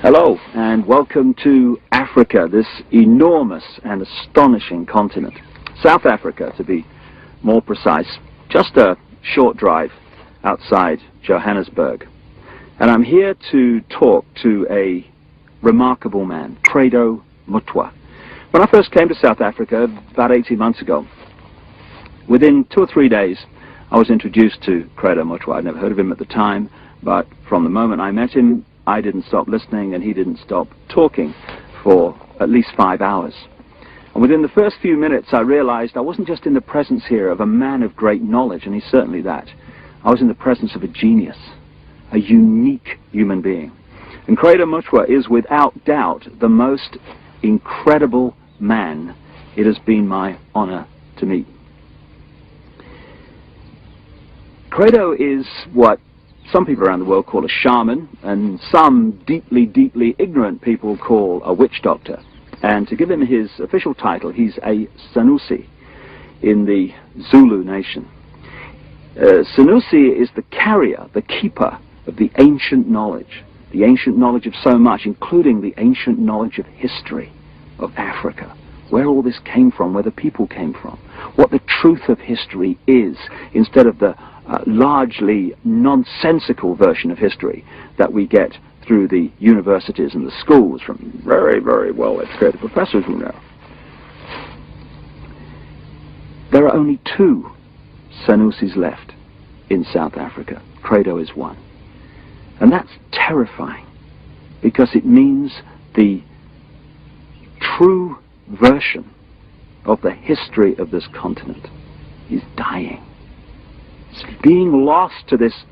Hello and welcome to Africa, this enormous and astonishing continent. South Africa, to be more precise, just a short drive outside Johannesburg. And I'm here to talk to a remarkable man, Credo Mutwa. When I first came to South Africa about 18 months ago, within 2 or 3 days I was introduced to Credo Mutwa. I'd never heard of him at the time, but from the moment I met him, I didn't stop listening and he didn't stop talking for at least 5 hours. And within the first few minutes I realized I wasn't just in the presence here of a man of great knowledge, and he's certainly that. I was in the presence of a genius, a unique human being. And Credo Mutwa is without doubt the most incredible man it has been my honor to meet. Credo is what some people around the world call a shaman, and some deeply, deeply ignorant people call a witch doctor. And to give him his official title, he's a Sanusi in the Zulu nation. Sanusi is the carrier, the keeper of the ancient knowledge of so much, including the ancient knowledge of history of Africa, where all this came from, where the people came from, what the truth of history is, instead of the largely nonsensical version of history that we get through the universities and the schools from very, very well-educated professors who know. There are only 2 Sanusis left in South Africa. Credo is one. And that's terrifying, because it means the true version of the history of this continent is dying. It's being lost to this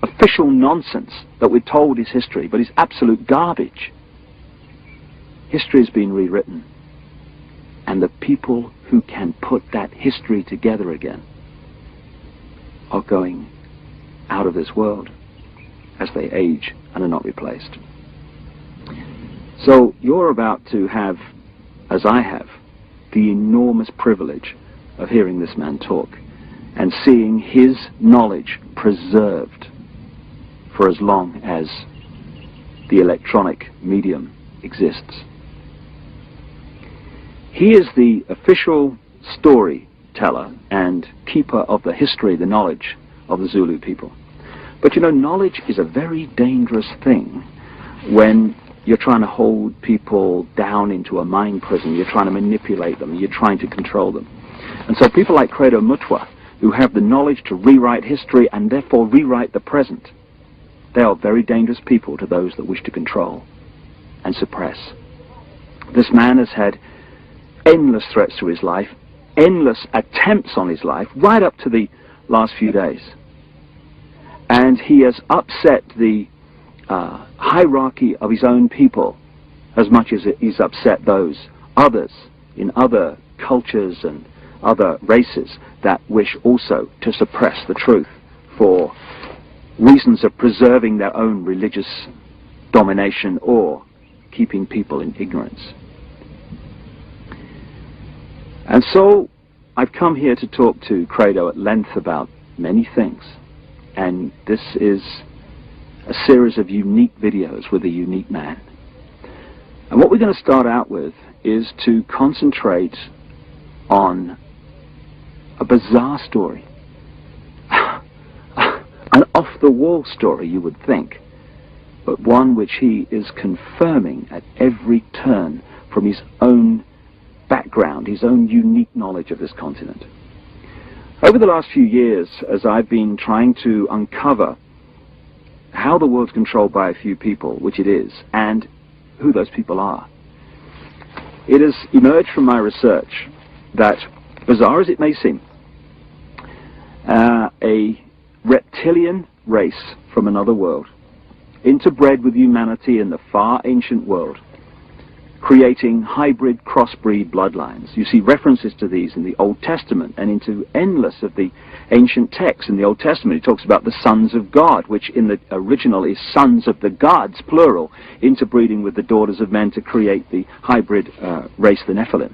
official nonsense that we're told is history, but it's absolute garbage. History has been rewritten, and the people who can put that history together again are going out of this world as they age and are not replaced. So you're about to have, as I have, the enormous privilege of hearing this man talk and seeing his knowledge preserved for as long as the electronic medium exists. He is the official storyteller and keeper of the history, the knowledge of the Zulu people. But you know, knowledge is a very dangerous thing when you're trying to hold people down into a mind prison, you're trying to manipulate them, you're trying to control them. And so people like Credo Mutwa, who have the knowledge to rewrite history and therefore rewrite the present, they are very dangerous people to those that wish to control and suppress. This man has had endless threats to his life, endless attempts on his life, right up to the last few days. And he has upset the hierarchy of his own people as much as he's upset those others in other cultures and other races that wish also to suppress the truth for reasons of preserving their own religious domination or keeping people in ignorance. And so I've come here to talk to Credo at length about many things, and this is a series of unique videos with a unique man. And what we're going to start out with is to concentrate on a bizarre story, an off-the-wall story, you would think, but one which he is confirming at every turn from his own background, his own unique knowledge of this continent. Over the last few years, as I've been trying to uncover how the world's controlled by a few people, which it is, and who those people are, it has emerged from my research that, bizarre as it may seem, a reptilian race from another world, interbred with humanity in the far ancient world, creating hybrid crossbreed bloodlines. You see references to these in the Old Testament and into endless of the ancient texts. In the Old Testament it talks about the sons of God, which in the original is sons of the gods, plural, interbreeding with the daughters of men to create the hybrid race, the Nephilim.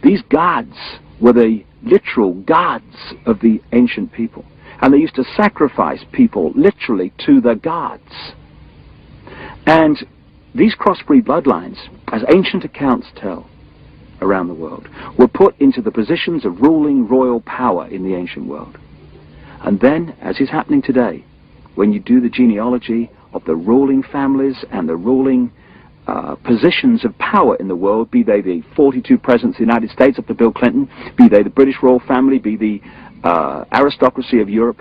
These gods were the literal gods of the ancient people, and they used to sacrifice people literally to the gods. And these crossbreed bloodlines, as ancient accounts tell around the world, were put into the positions of ruling royal power in the ancient world. And then, as is happening today, when you do the genealogy of the ruling families and the ruling positions of power in the world, be they the 42 presidents of the United States up to Bill Clinton, be they the British royal family, be the aristocracy of Europe,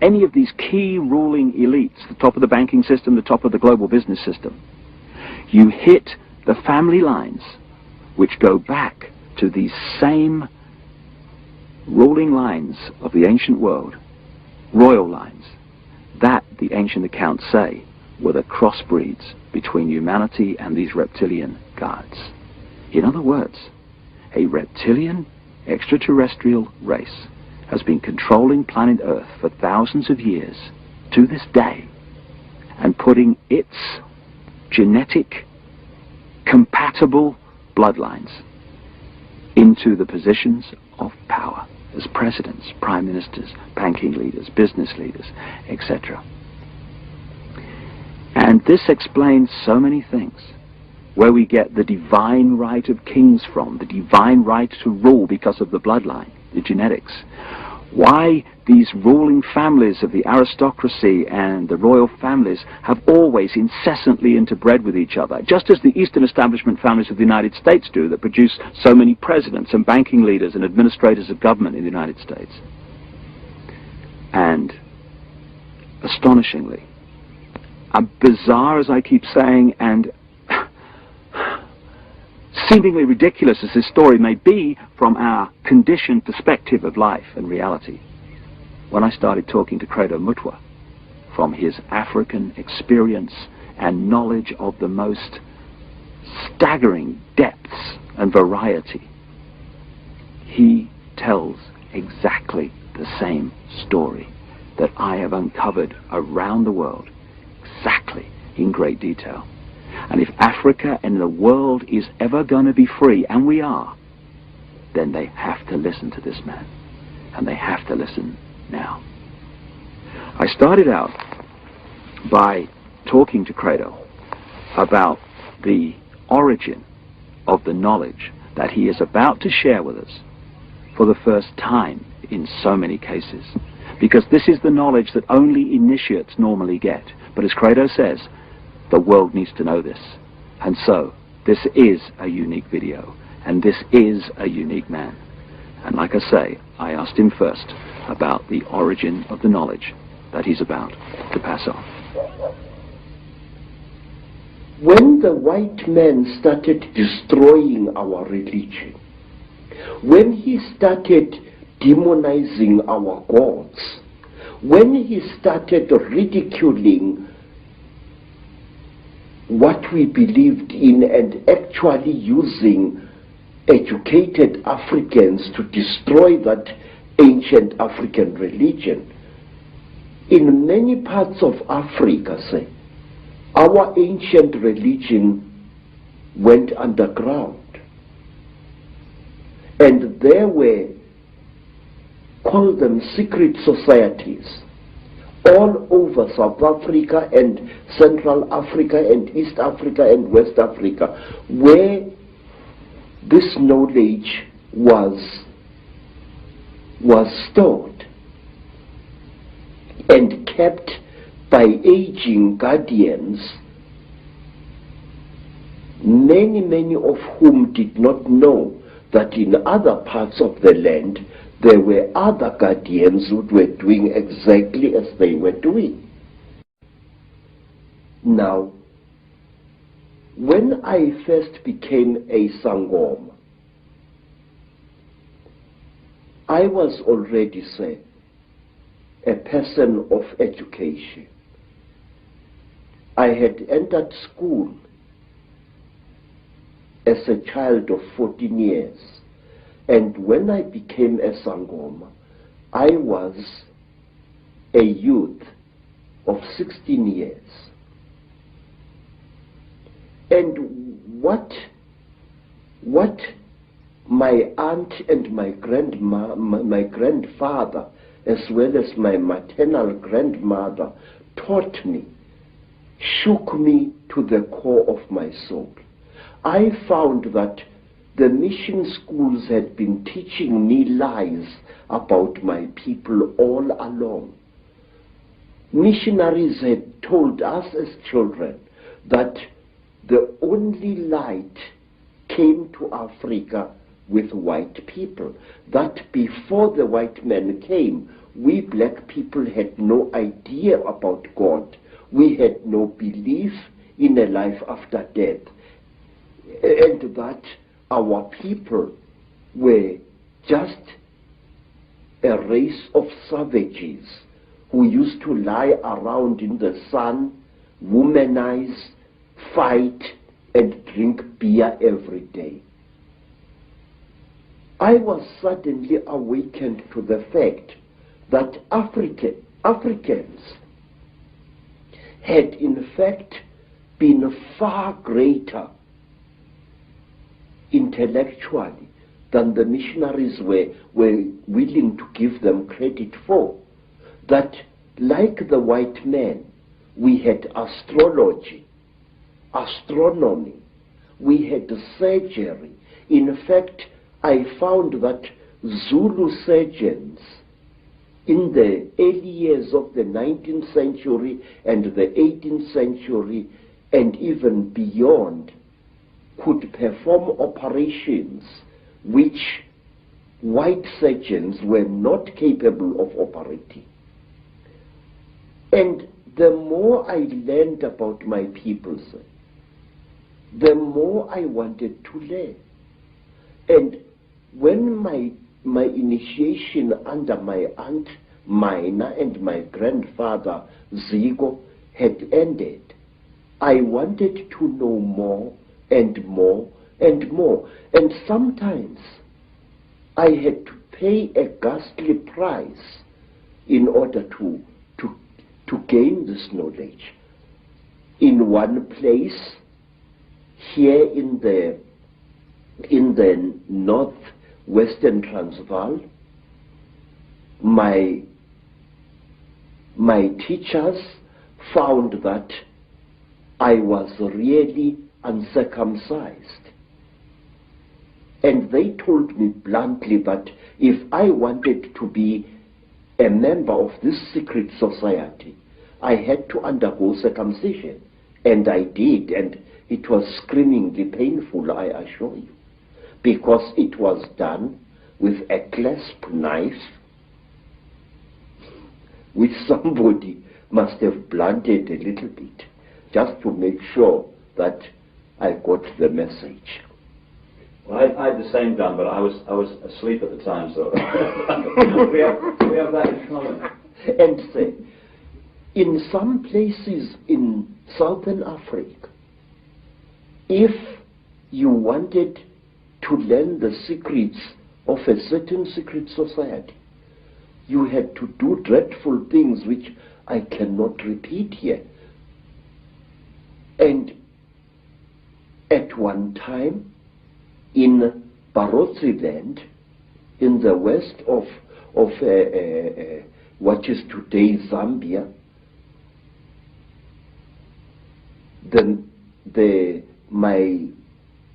any of these key ruling elites, the top of the banking system, the top of the global business system, you hit the family lines which go back to these same ruling lines of the ancient world, royal lines, that the ancient accounts say were the crossbreeds between humanity and these reptilian gods. In other words, a reptilian extraterrestrial race has been controlling planet Earth for thousands of years to this day, and putting its genetic compatible bloodlines into the positions of power as presidents, prime ministers, banking leaders, business leaders, etc. And this explains so many things, where we get the divine right of kings from, the divine right to rule because of the bloodline, the genetics. Why these ruling families of the aristocracy and the royal families have always incessantly interbred with each other, just as the Eastern establishment families of the United States do, that produce so many presidents and banking leaders and administrators of government in the United States. And astonishingly, bizarre as I keep saying, and seemingly ridiculous as this story may be from our conditioned perspective of life and reality, when I started talking to Credo Mutwa from his African experience and knowledge of the most staggering depths and variety, he tells exactly the same story that I have uncovered around the world, exactly in great detail. And if Africa and the world is ever going to be free, and we are, then they have to listen to this man. And they have to listen now. I started out by talking to Credo about the origin of the knowledge that he is about to share with us for the first time in so many cases. Because this is the knowledge that only initiates normally get. But as Credo says, the world needs to know this. And so, this is a unique video, and this is a unique man. And like I say, I asked him first about the origin of the knowledge that he's about to pass on. When the white man started destroying our religion, when he started demonizing our gods, when he started ridiculing what we believed in and actually using educated Africans to destroy that ancient African religion, in many parts of Africa, say, our ancient religion went underground. And there were, call them secret societies, all over South Africa and Central Africa and East Africa and West Africa, where this knowledge was stored and kept by aging guardians, many of whom did not know that in other parts of the land there were other guardians who were doing exactly as they were doing. Now, when I first became a Sangoma, I was already, say, a person of education. I had entered school as a child of 14 years. And when I became a Sangoma, I was a youth of 16 years. And what my aunt and my grandfather, as well as my maternal grandmother, taught me shook me to the core of my soul. I found that the mission schools had been teaching me lies about my people all along. Missionaries had told us as children that the only light came to Africa with white people, that before the white men came, we black people had no idea about God. We had no belief in a life after death, and that our people were just a race of savages who used to lie around in the sun, womanize, fight, and drink beer every day. I was suddenly awakened to the fact that Africans had in fact been far greater intellectually than the missionaries were willing to give them credit for. That like the white men, we had astrology, astronomy, we had surgery. In fact, I found that Zulu surgeons in the early years of the 19th century and the 18th century and even beyond could perform operations which white surgeons were not capable of operating. And the more I learned about my people, the more I wanted to learn. And when my initiation under my aunt Mina and my grandfather Zigo had ended, I wanted to know more and more and more. And sometimes I had to pay a ghastly price in order to gain this knowledge. In one place, here in the northwestern Transvaal, my teachers found that I was really uncircumcised. And they told me bluntly that if I wanted to be a member of this secret society, I had to undergo circumcision. And I did, and it was screamingly painful, I assure you, because it was done with a clasp knife, which somebody must have blunted a little bit, just to make sure that I got the message. Well, I had the same done, but I was asleep at the time, so we have that in common. And say, in some places in Southern Africa, if you wanted to learn the secrets of a certain secret society, you had to do dreadful things which I cannot repeat here. And at one time, in Barotse land, in the west of what is today Zambia,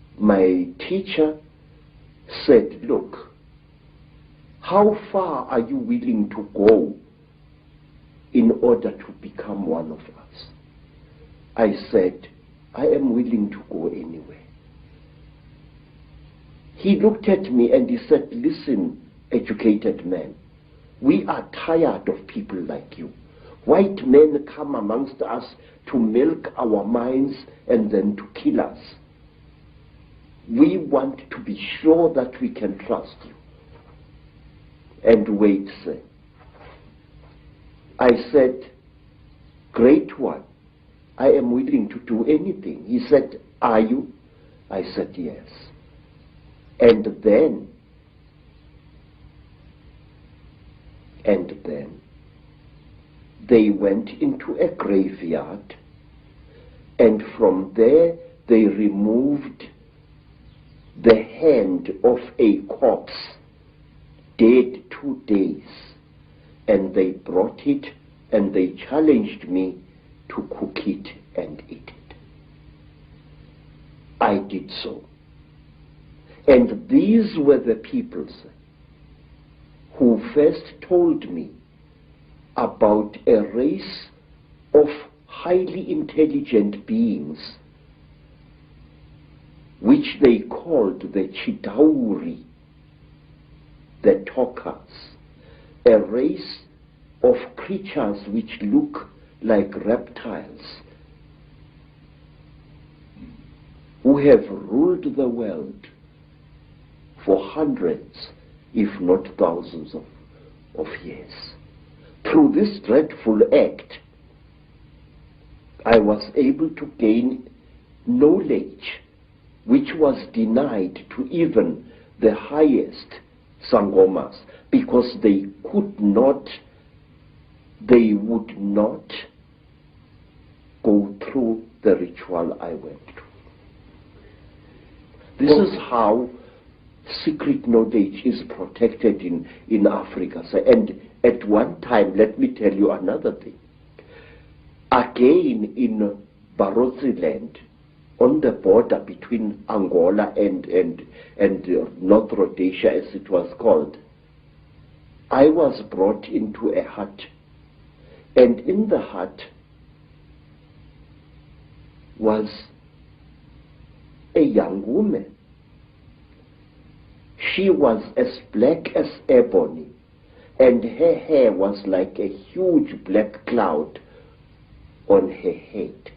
my teacher said, look, how far are you willing to go in order to become one of us? I said, I am willing to go anywhere. He looked at me and he said, listen, educated man, we are tired of people like you. White men come amongst us to milk our minds and then to kill us. We want to be sure that we can trust you. And wait, sir. I said, great one, I am willing to do anything. He said, are you? I said, yes. And then they went into a graveyard, and from there they removed the hand of a corpse, dead 2 days, and they brought it and they challenged me to cook it and eat it. I did so. And these were the peoples who first told me about a race of highly intelligent beings which they called the Chitauri, the talkers, a race of creatures which look like reptiles, who have ruled the world for hundreds, if not thousands of years. Through this dreadful act, I was able to gain knowledge which was denied to even the highest Sangomas, because they would not go through the ritual I went through. This is how secret knowledge is protected in Africa. And at one time, let me tell you another thing. Again, in Barotse land, on the border between Angola and North Rhodesia, as it was called, I was brought into a hut. And in the hut was a young woman. She was as black as ebony, and her hair was like a huge black cloud on her head.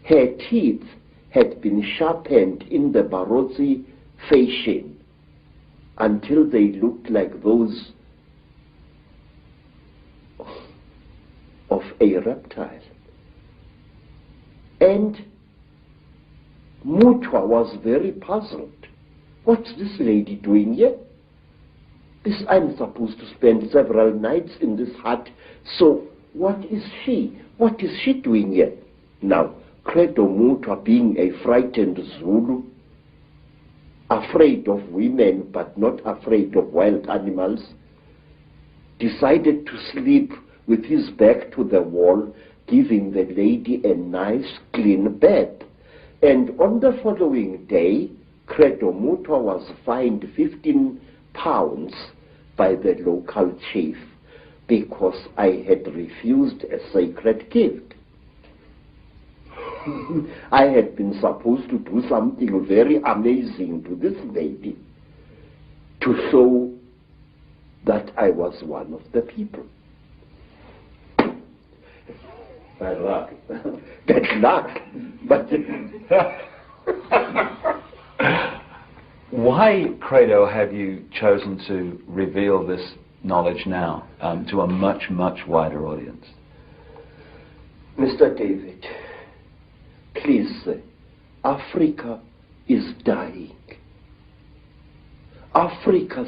Her teeth had been sharpened in the Barotse fashion until they looked like those of a reptile. And Mutwa was very puzzled. What's this lady doing here? I'm supposed to spend several nights in this hut, so what is she? What is she doing here? Now, Credo Mutwa, being a frightened Zulu, afraid of women but not afraid of wild animals, decided to sleep with his back to the wall, giving the lady a nice clean bed. And on the following day, Credo Mutwa was fined 15 pounds by the local chief because I had refused a sacred gift. I had been supposed to do something very amazing to this lady to show that I was one of the people. Bad luck. Bad luck. But why, Credo, have you chosen to reveal this knowledge now to a much, much wider audience? Mr. David, please, Africa is dying. Africa,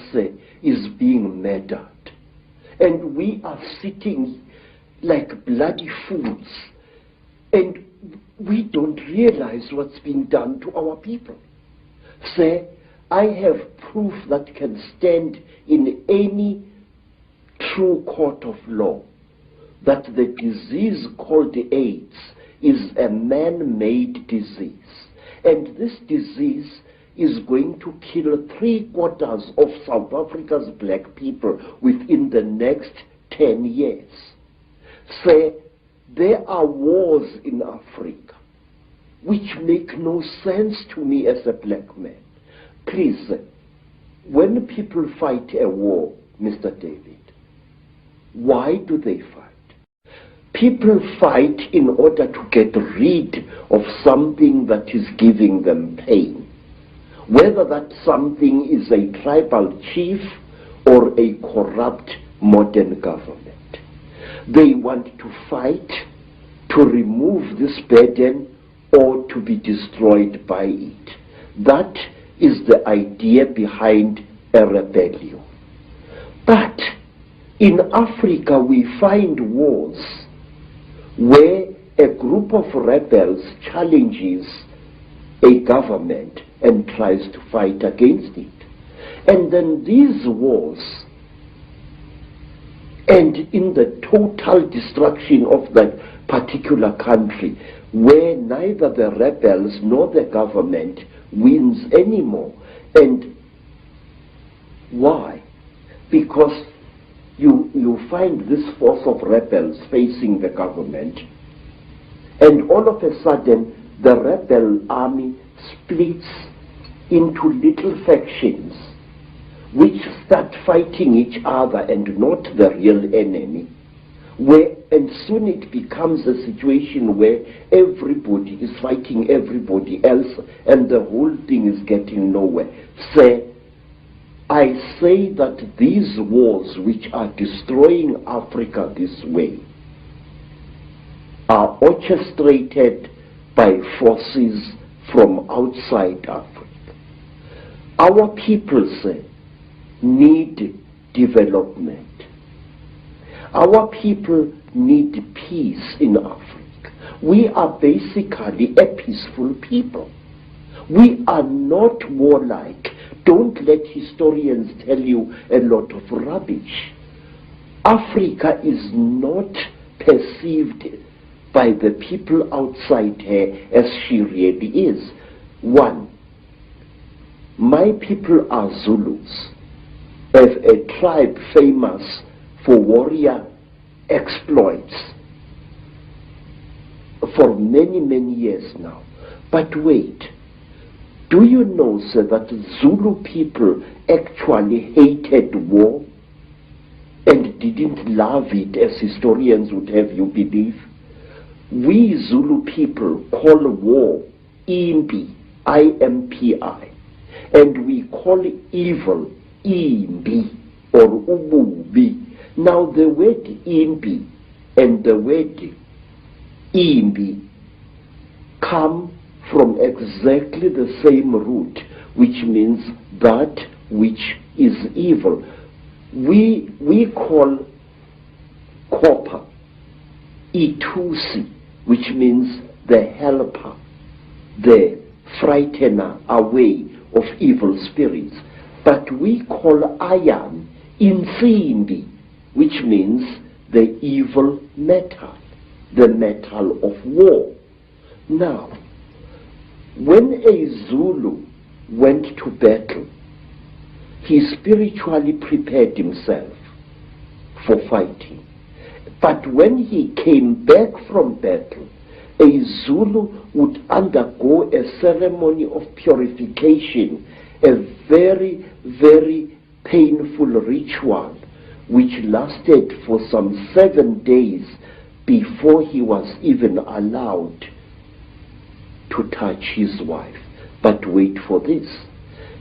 is being murdered. And we are sitting like bloody fools. And we don't realize what's being done to our people. I have proof that can stand in any true court of law that the disease called AIDS is a man-made disease. And this disease is going to kill 3/4 of South Africa's black people within the next 10 years. There are wars in Africa which make no sense to me as a black man. Please, when people fight a war, Mr. David, why do they fight? People fight in order to get rid of something that is giving them pain. Whether that something is a tribal chief or a corrupt modern government. They want to fight to remove this burden or to be destroyed by it. That is the idea behind a rebellion. But in Africa we find wars where a group of rebels challenges a government and tries to fight against it. And then these wars end in the total destruction of that particular country where neither the rebels nor the government wins anymore. And why? Because you find this force of rebels facing the government, and all of a sudden the rebel army splits into little factions which start fighting each other and not the real enemy, and soon it becomes a situation where everybody is fighting everybody else and the whole thing is getting nowhere. I say that these wars which are destroying Africa this way are orchestrated by forces from outside Africa. Our people need development. Our people need peace in Africa. We are basically a peaceful people. We are not warlike. Don't let historians tell you a lot of rubbish. Africa is not perceived by the people outside her as she really is. One, my people are Zulus, a tribe famous for warrior exploits for many, many years now. But wait, do you know, sir, that Zulu people actually hated war and didn't love it, as historians would have you believe? We Zulu people call war impi, I-M-P-I, and we call evil imbi or ububi. Now the word imbi and the word imbi come from exactly the same root, which means that which is evil. We call copper itusi, which means the helper, the frightener away of evil spirits. But we call iron insimbi, which means the evil metal, the metal of war. Now, when a Zulu went to battle, he spiritually prepared himself for fighting. But when he came back from battle, a Zulu would undergo a ceremony of purification, a very, very painful ritual, which lasted for some 7 days before he was even allowed to touch his wife. But wait for this.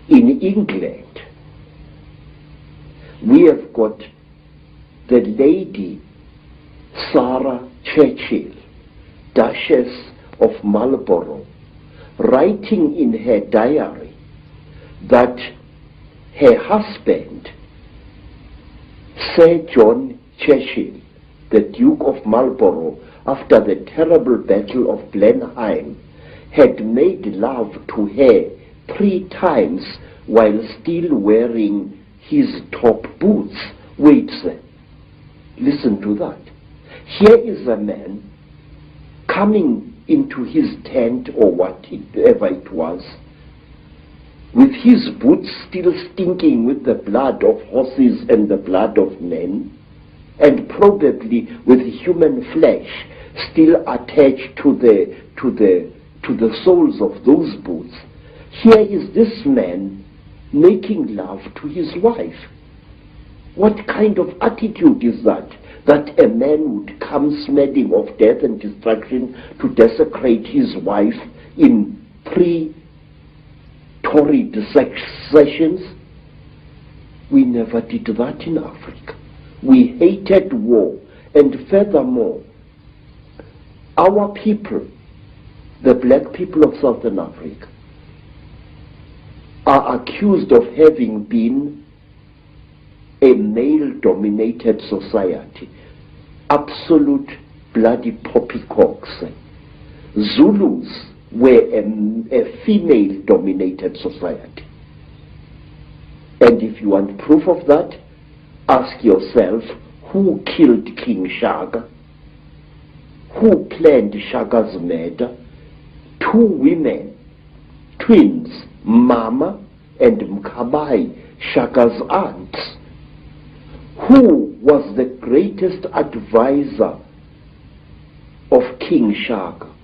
In England, we have got the lady Sarah Churchill, Duchess of Marlborough, writing in her diary that her husband, Sir John Churchill, the Duke of Marlborough, after the terrible Battle of Blenheim, had made love to her 3 times while still wearing his top boots. Wait, sir. Listen to that. Here is a man coming into his tent or whatever it was, with his boots still stinking with the blood of horses and the blood of men, and probably with human flesh still attached to the soles of those boots. Here is this man making love to his wife. What kind of attitude is that? That a man would come smelling of death and destruction to desecrate his wife in 3 torrid sessions? We never did that in Africa. We hated war, and furthermore, our people, the black people of Southern Africa, are accused of having been a male-dominated society. Absolute bloody poppycocks. Zulus were a female-dominated society. And if you want proof of that, ask yourself, who killed King Shaka? who planned Shaka's murder, two women, twins, Mama and Mkabai, Shaka's aunts, who was the greatest advisor of King Shaka.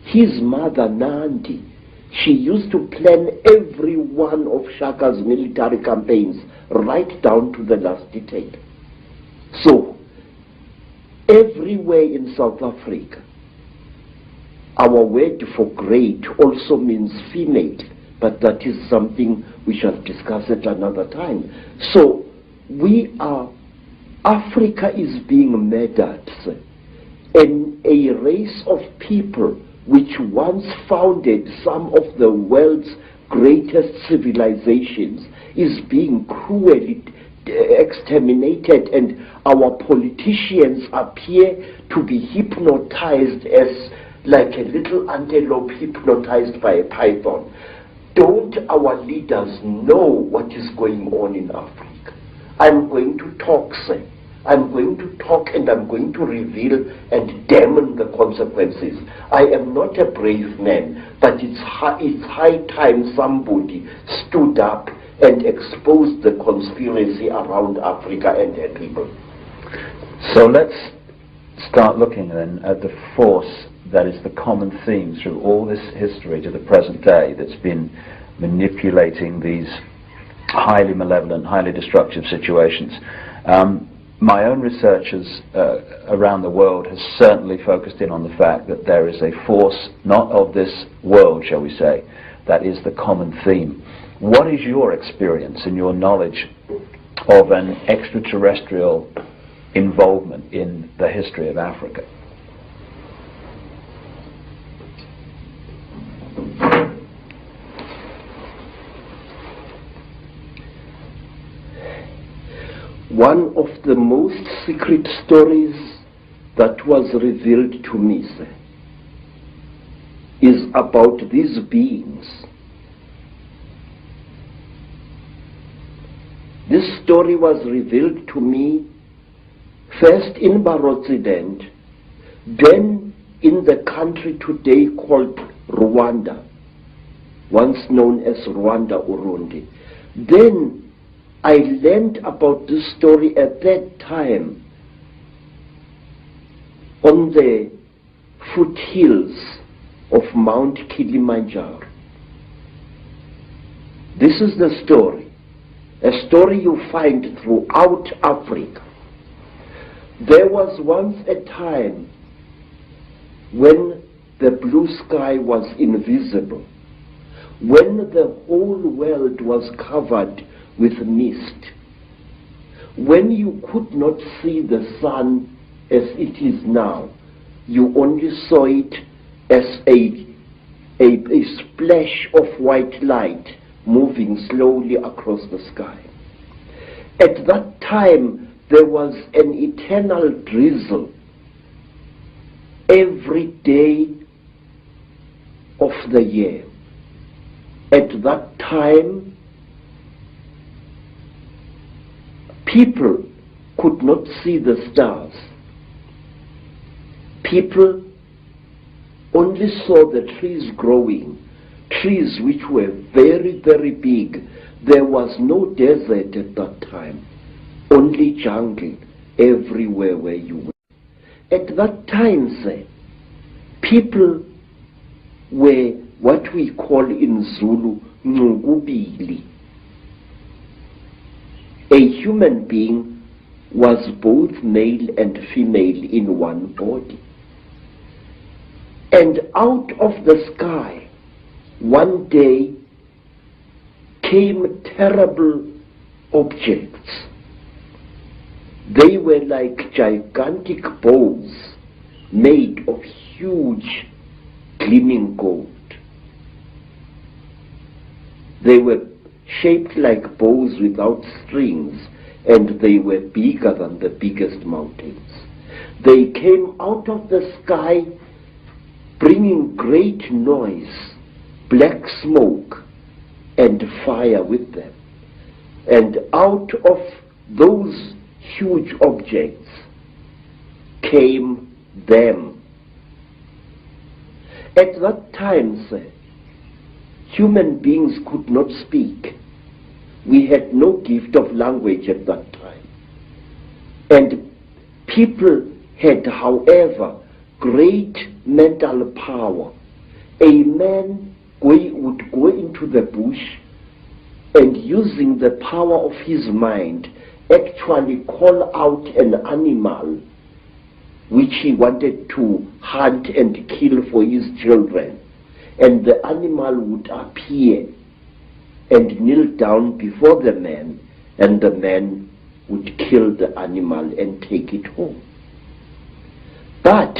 His mother Nandi, she used to plan every one of Shaka's military campaigns right down to the last detail. So, everywhere in South Africa, our word for great also means female, but that is something we shall discuss at another time. So, Africa is being murdered, and a race of people which once founded some of the world's greatest civilizations is being cruelly exterminated, and our politicians appear to be hypnotized as like a little antelope hypnotized by a python. Don't our leaders know what is going on in Africa? I'm going to talk, sir. I'm going to talk, and I'm going to reveal and damn the consequences. I am not a brave man, but it's high time somebody stood up and exposed the conspiracy around Africa and her people. So let's start looking then at the force that is the common theme through all this history to the present day that's been manipulating these highly malevolent, highly destructive situations. My own research around the world has certainly focused in on the fact that there is a force, not of this world, shall we say, that is the common theme. What is your experience and your knowledge of an extraterrestrial involvement in the history of Africa? One of the most secret stories that was revealed to me, sir, is about these beings. This story was revealed to me first in Barotsident, then in the country today called Rwanda, once known as Rwanda Urundi. Then I learned about this story at that time on the foothills of Mount Kilimanjaro. This is the story, a story you find throughout Africa. There was once a time when the blue sky was invisible, when the whole world was covered with mist, when you could not see the sun as it is now. You only saw it as a splash of white light moving slowly across the sky. At that time, there was an eternal drizzle every day of the year. At that time, people could not see the stars. People only saw the trees growing, trees which were very, very big. There was no desert at that time, only jungle everywhere where you were. At that time, sir, people were what we call in Zulu, ngubili. A human being was both male and female in one body. And out of the sky, one day, came terrible objects. They were like gigantic bows made of huge gleaming gold. They were shaped like bows without strings, and they were bigger than the biggest mountains. They came out of the sky bringing great noise, black smoke, and fire with them. And out of those huge objects came them. At that time, sir, human beings could not speak. We had no gift of language at that time. And people had, however, great mental power. A man would go into the bush and, using the power of his mind, actually call out an animal which he wanted to hunt and kill for his children. And the animal would appear and kneel down before the man, and the man would kill the animal and take it home. But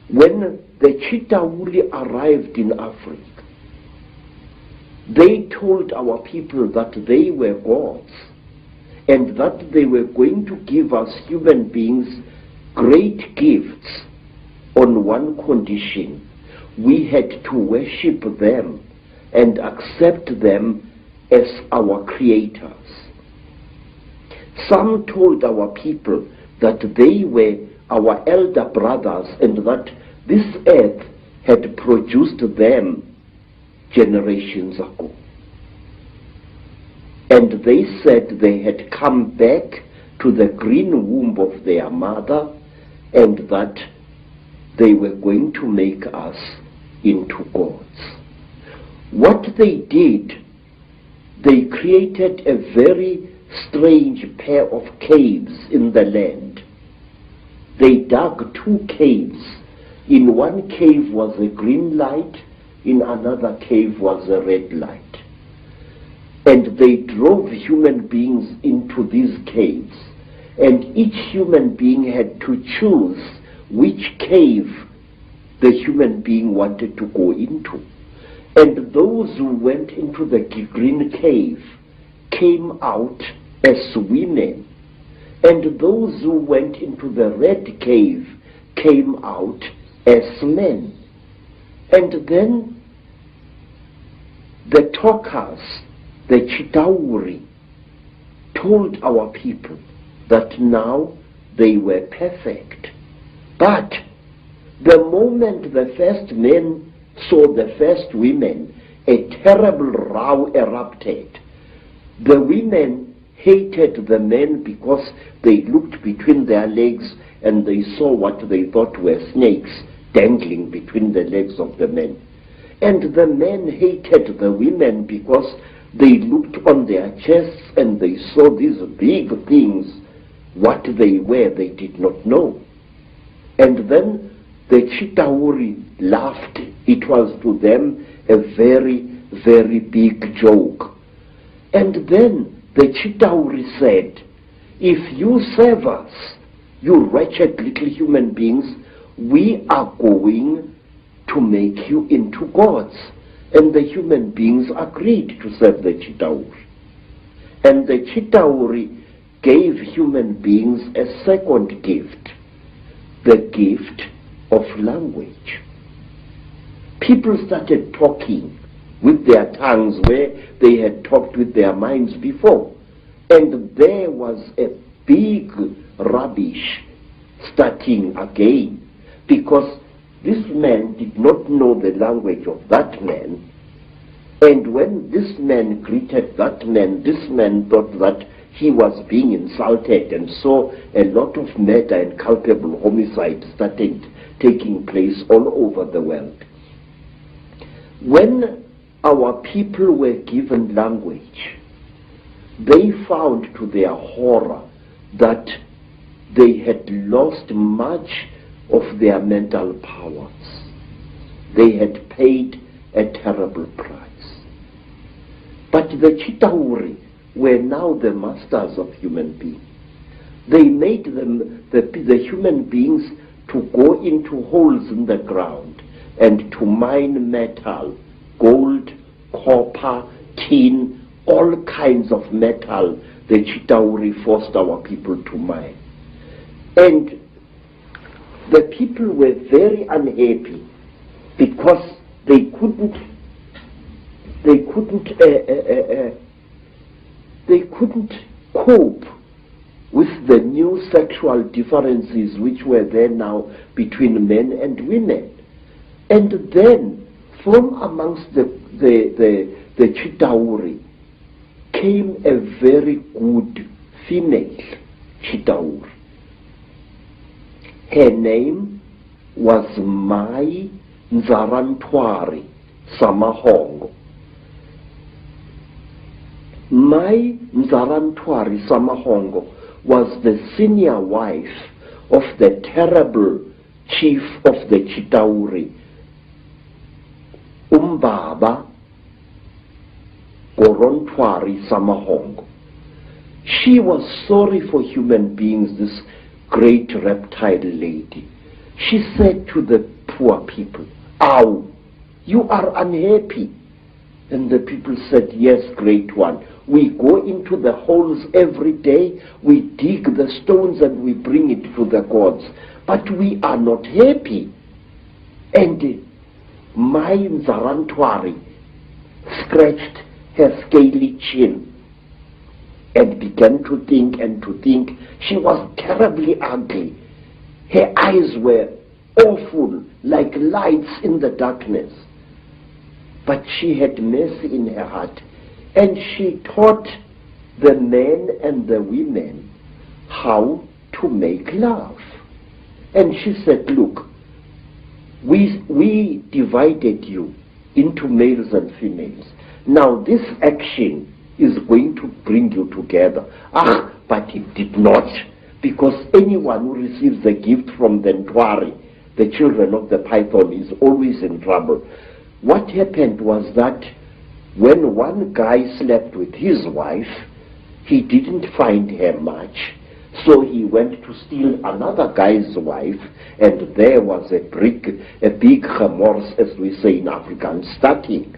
when the Chitauri arrived in Africa, they told our people that they were gods and that they were going to give us human beings great gifts on one condition: we had to worship them and accept them as our creators. Some told our people that they were our elder brothers and that this earth had produced them generations ago. And they said they had come back to the green womb of their mother and that they were going to make us into gods. What they did, they created a very strange pair of caves in the land. They dug 2 caves. In one cave was a green light, in another cave was a red light. And they drove human beings into these caves. And each human being had to choose which cave the human being wanted to go into. And those who went into the green cave came out as women. And those who went into the red cave came out as men. And then the talkers, the Chitauri, told our people that now they were perfect. But the moment the first men saw the first women, a terrible row erupted. The women hated the men because they looked between their legs and they saw what they thought were snakes dangling between the legs of the men. And the men hated the women because they looked on their chests and they saw these big things. What they were, they did not know. And then the Chitauri laughed. It was to them a very, very big joke. And then the Chitauri said, if you serve us, you wretched little human beings, we are going to make you into gods. And the human beings agreed to serve the Chitauri. And the Chitauri gave human beings a second gift, the gift of language. People started talking with their tongues where they had talked with their minds before. And there was a big rubbish starting again, because this man did not know the language of that man. And when this man greeted that man, this man thought that he was being insulted, and so a lot of murder and culpable homicide started taking place all over the world. When our people were given language, they found to their horror that they had lost much of their mental powers. They had paid a terrible price. But the Chitauri were now the masters of human beings. They made them, the human beings, to go into holes in the ground and to mine metal, gold, copper, tin, all kinds of metal. The Chitauri forced our people to mine. And the people were very unhappy because they couldn't cope with the new sexual differences which were there now between men and women. And then from amongst the Chitauri came a very good female Chitauri. Her name was Mai Nzarantwari Samahongo. Mai Nzarantwari Samahongo was the senior wife of the terrible chief of the Chitauri, Umbaba Gorontwari Samahongo. She was sorry for human beings, this great reptile lady. She said to the poor people, "Ow, you are unhappy." And the people said, "Yes, great one. We go into the holes every day, we dig the stones and we bring it to the gods, but we are not happy." And Mai Nzarantwari scratched her scaly chin and began to think and to think. She was terribly ugly. Her eyes were awful, like lights in the darkness. But she had mercy in her heart, and she taught the men and the women how to make love. And she said, "Look, we divided you into males and females. Now this action is going to bring you together." But it did not, because anyone who receives a gift from the Ntwari, the children of the python, is always in trouble. What happened was that when one guy slept with his wife, he didn't find her much, so he went to steal another guy's wife, and there was a big remorse, as we say in African, starting.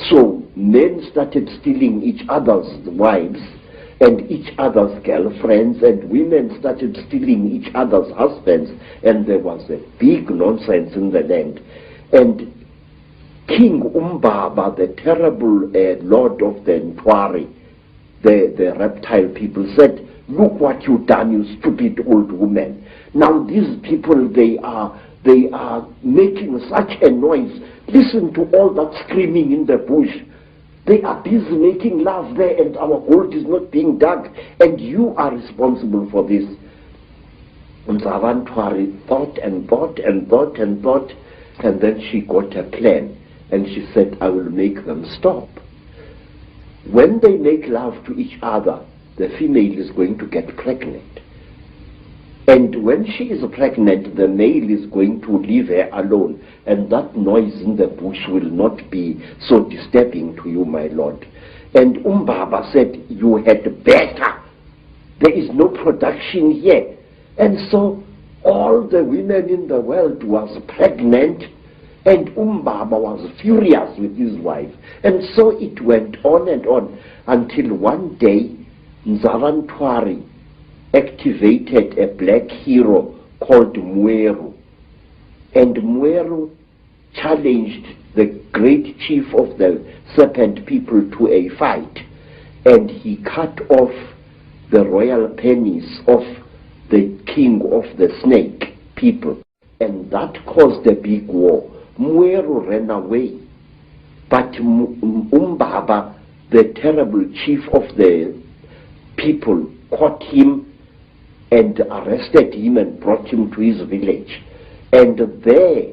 So men started stealing each other's wives and each other's girlfriends, and women started stealing each other's husbands, and there was a big nonsense in the land. And King Umbaba, the terrible lord of the Ntwari, the reptile people, said, "Look what you've done, you stupid old woman. Now these people, they are making such a noise. Listen to all that screaming in the bush. They are busy making love there, and our gold is not being dug, and you are responsible for this." And Nzarantwari thought and thought and thought and thought, and then she got a plan. And she said, "I will make them stop. When they make love to each other, the female is going to get pregnant. And when she is pregnant, the male is going to leave her alone. And that noise in the bush will not be so disturbing to you, my lord." And Umbaba said, "You had better. There is no production here." And so all the women in the world was pregnant, and Umbaba was furious with his wife. And so it went on and on, until one day Nzarantwari activated a black hero called Mweru. And Mweru challenged the great chief of the serpent people to a fight, and he cut off the royal penis of the king of the snake people, and that caused a big war. Mweru ran away, but Umbaba, the terrible chief of the people, caught him and arrested him and brought him to his village. And there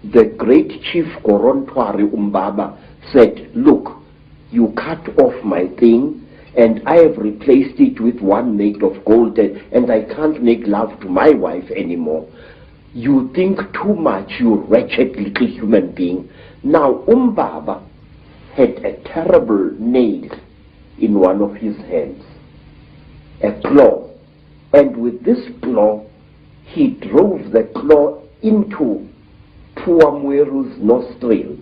the great chief Gorontwari Umbaba said, "Look, you cut off my thing, and I have replaced it with one made of gold, and I can't make love to my wife anymore. You think too much, you wretched little human being." Now Umbaba had a terrible nail in one of his hands, a claw, and with this claw he drove the claw into poor Mweru's nostril,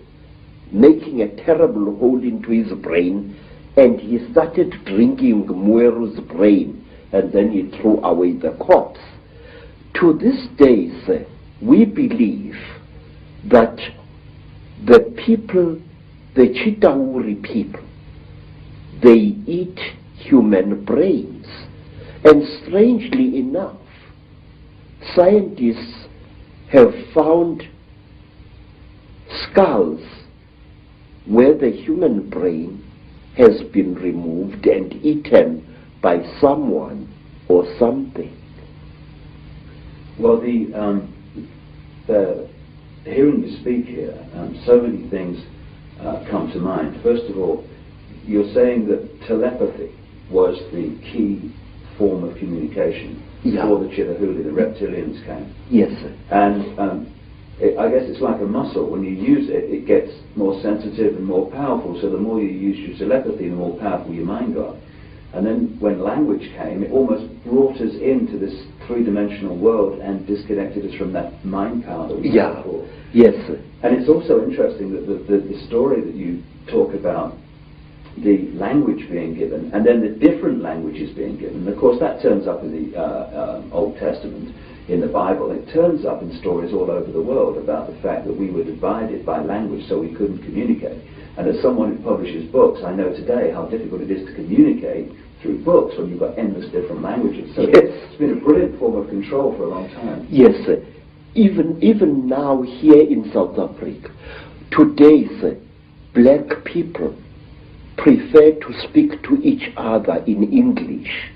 making a terrible hole into his brain, and he started drinking Mweru's brain, and then he threw away the corpse. To this day, sir, we believe that the people, the Chitauri people, they eat human brains. And strangely enough, scientists have found skulls where the human brain has been removed and eaten by someone or something. Well, hearing you speak here, so many things come to mind. First of all, you're saying that telepathy was the key form of communication before the Chitahuli, the reptilians came. Yes, sir. And I guess it's like a muscle. When you use it, it gets more sensitive and more powerful. So the more you use your telepathy, the more powerful your mind got. And then when language came, it almost brought us into this three-dimensional world and disconnected us from that mind power that we had before. Yes, sir. And it's also interesting that the story that you talk about, the language being given, and then the different languages being given. Of course, that turns up in the Old Testament, in the Bible. It turns up in stories all over the world about the fact that we were divided by language, so we couldn't communicate. And as someone who publishes books, I know today how difficult it is to communicate through books when you've got endless different languages. So it's been a brilliant form of control for a long time. Yes, sir. Even now here in South Africa, today, sir, black people prefer to speak to each other in English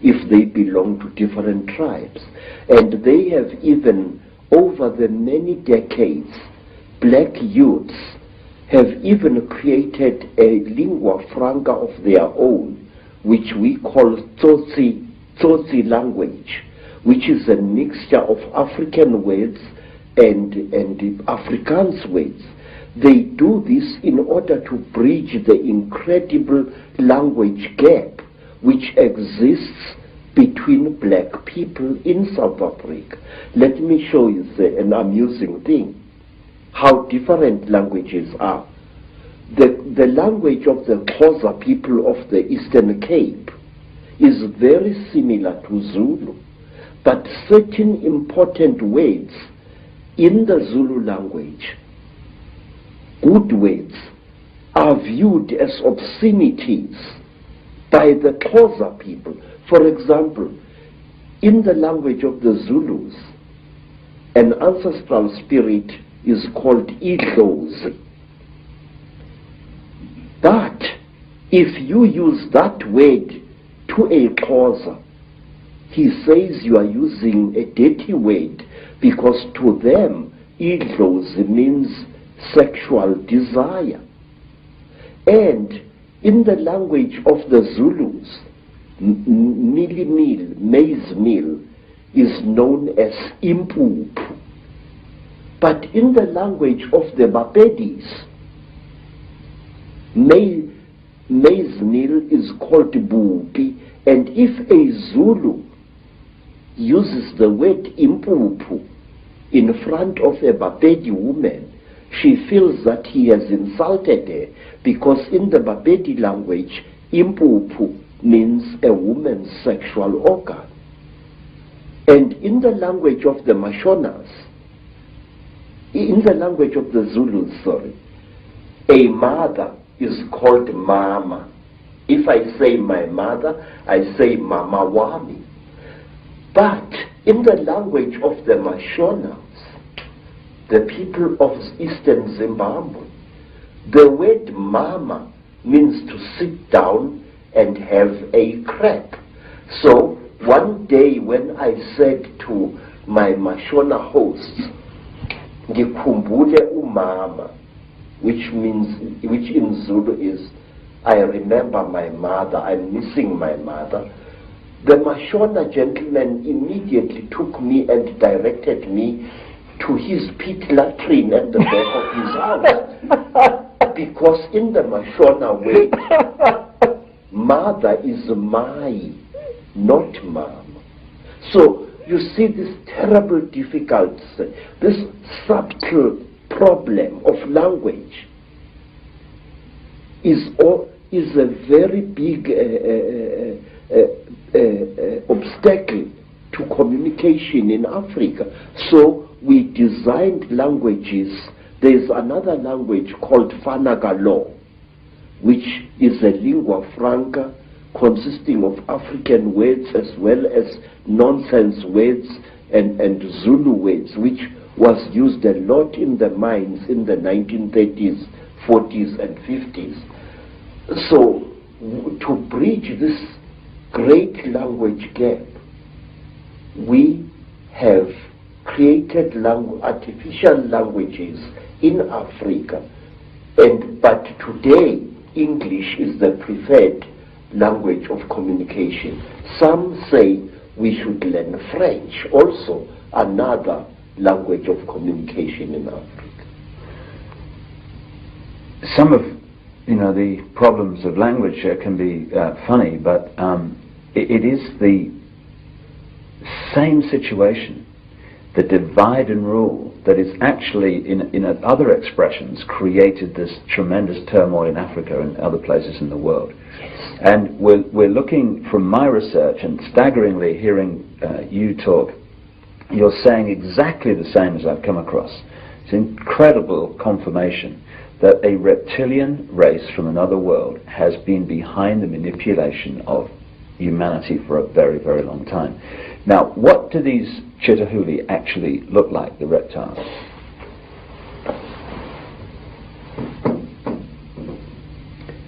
if they belong to different tribes. And they have even, over the many decades, black youths have even created a lingua franca of their own, which we call Tsotsi language, which is a mixture of African words and Afrikaans words. They do this in order to bridge the incredible language gap which exists between black people in South Africa. Let me show you an amusing thing, how different languages are. The language of the Xhosa people of the Eastern Cape is very similar to Zulu, but certain important words in the Zulu language, good words, are viewed as obscenities by the Xhosa people. For example, in the language of the Zulus, an ancestral spirit is called Idlozi. But if you use that word to a Xhosa, he says you are using a dirty word, because to them, Idlozi means sexual desire. And in the language of the Zulus, maize meal, is known as impuphu. But in the language of the Bapedis, maize meal is called bupi, and if a Zulu uses the word impuphu in front of a Bapedi woman, she feels that he has insulted her, because in the Bapedi language, impuphu means a woman's sexual organ. And in the language of the Mashonas, in the language of the Zulus, a mother is called mama. If I say my mother, I say mama wami. But in the language of the Mashonas, the people of Eastern Zimbabwe, the word mama means to sit down and have a crap. So one day when I said to my Mashona hosts, Ngikhumbule umama, which in Zulu is, I remember my mother, I'm missing my mother, the Mashona gentleman immediately took me and directed me to his pit latrine at the back of his house. Because in the Mashona way, mother is mai, not mom. So you see this terrible difficulty, this subtle problem of language is a very big obstacle to communication in Africa. So we designed languages. There's another language called Fanagalo. which is a lingua franca consisting of African words as well as nonsense words and Zulu words, which was used a lot in the mines in the 1930s, 40s and 50s. So to bridge this great language gap, we have created artificial languages in Africa, but today English is the preferred language of communication. Some say we should learn French, also another language of communication in Africa. Some of the problems of language can be funny, but it is the same situation, the divide and rule, that is actually in other expressions created this tremendous turmoil in Africa and other places in the world. Yes. And we're looking from my research, and staggeringly hearing you talk, you're saying exactly the same as I've come across. It's incredible confirmation that a reptilian race from another world has been behind the manipulation of humanity for a very, very long time. Now, what do these Chitahuli actually look like, the reptiles?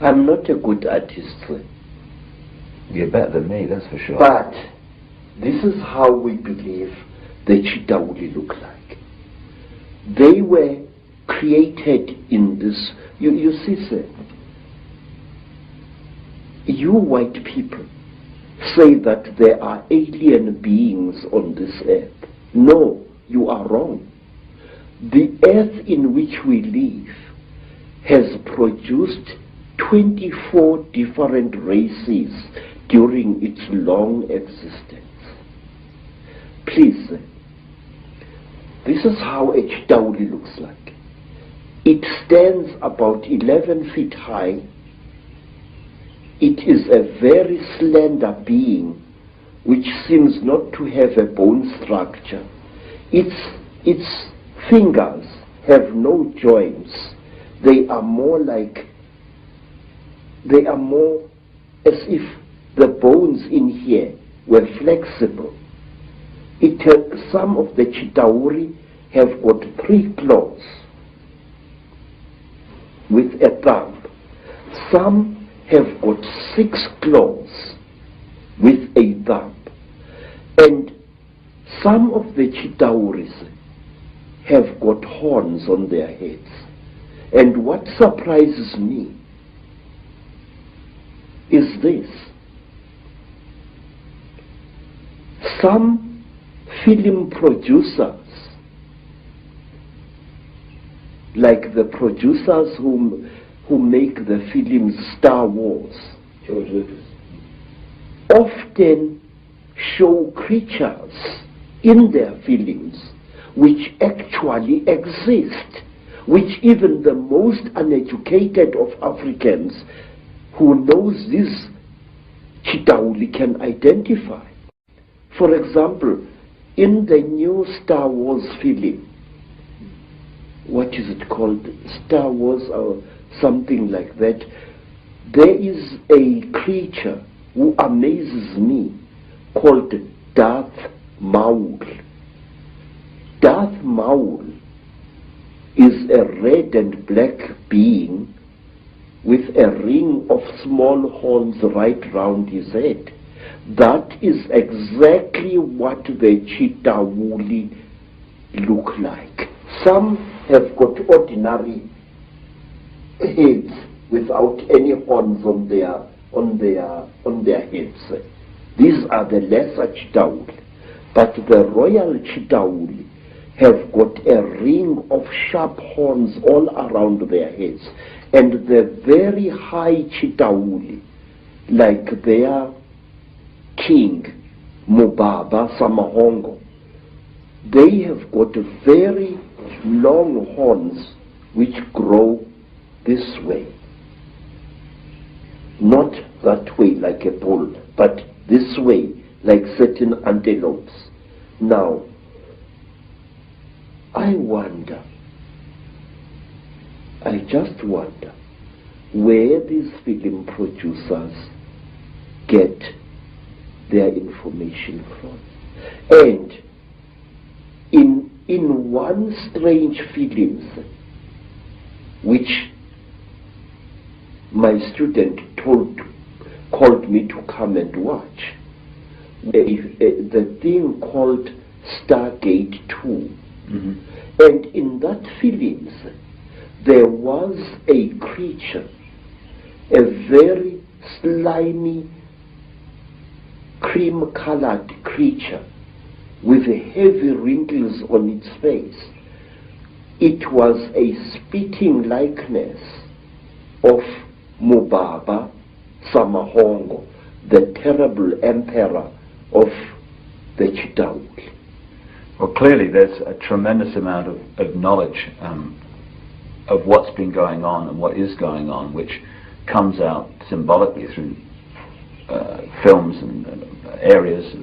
I'm not a good artist, You're better than me, that's for sure. but this is how we believe the Chitahuli look like. They were created in this, you see, sir, you white people say that there are alien beings on this earth. No, you are wrong. The earth in which we live has produced 24 different races during its long existence. Please, this is how a Chitahuli looks like. It stands about 11 feet high. It is a very slender being which seems not to have a bone structure. Its fingers have no joints. They are more as if the bones in here were flexible. Some of the Chitauri have got 3 claws with a thumb. Some have got 6 claws with a thumb. And some of the Chitauris have got horns on their heads. And what surprises me is this. Some film producers, like the producers who make the film Star Wars, George Lucas, often show creatures in their films which actually exist, which even the most uneducated of Africans who knows this Chitahuli can identify. For example, in the new Star Wars film, what is it called? Star Wars or something like that. There is a creature who amazes me called Darth Maul. Darth Maul is a red and black being with a ring of small horns right round his head. That is exactly what the Chitahuli look like. Some have got ordinary heads without any horns on their heads. These are the lesser Chitahuli. But the royal Chitahuli have got a ring of sharp horns all around their heads. And the very high Chitahuli, like their king, Mubaba Samahongo, they have got very long horns which grow this way. Not that way like a bull, but this way like certain antelopes. Now, I just wonder, where these film producers get their information from. And in one strange films, which my student called me to come and watch, the thing called Stargate 2. Mm-hmm. And in that films, there was a creature, a very slimy, cream-colored creature with heavy wrinkles on its face. It was a spitting likeness of Mubaba Samahongo, the terrible emperor of the Chitauri. Well, clearly there's a tremendous amount of knowledge of what's been going on and what is going on, which comes out symbolically through films and areas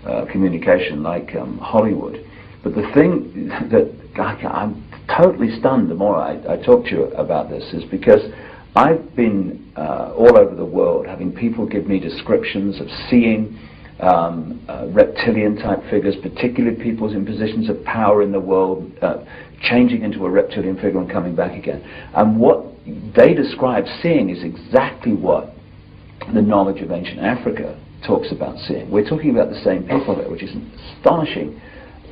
of communication like Hollywood. But the thing that I'm totally stunned the more I talk to you about this is because I've been all over the world having people give me descriptions of seeing reptilian type figures, particularly people in positions of power in the world, changing into a reptilian figure and coming back again. And what they describe seeing is exactly what the knowledge of ancient Africa talks about seeing. We're talking about the same people there, which is an astonishing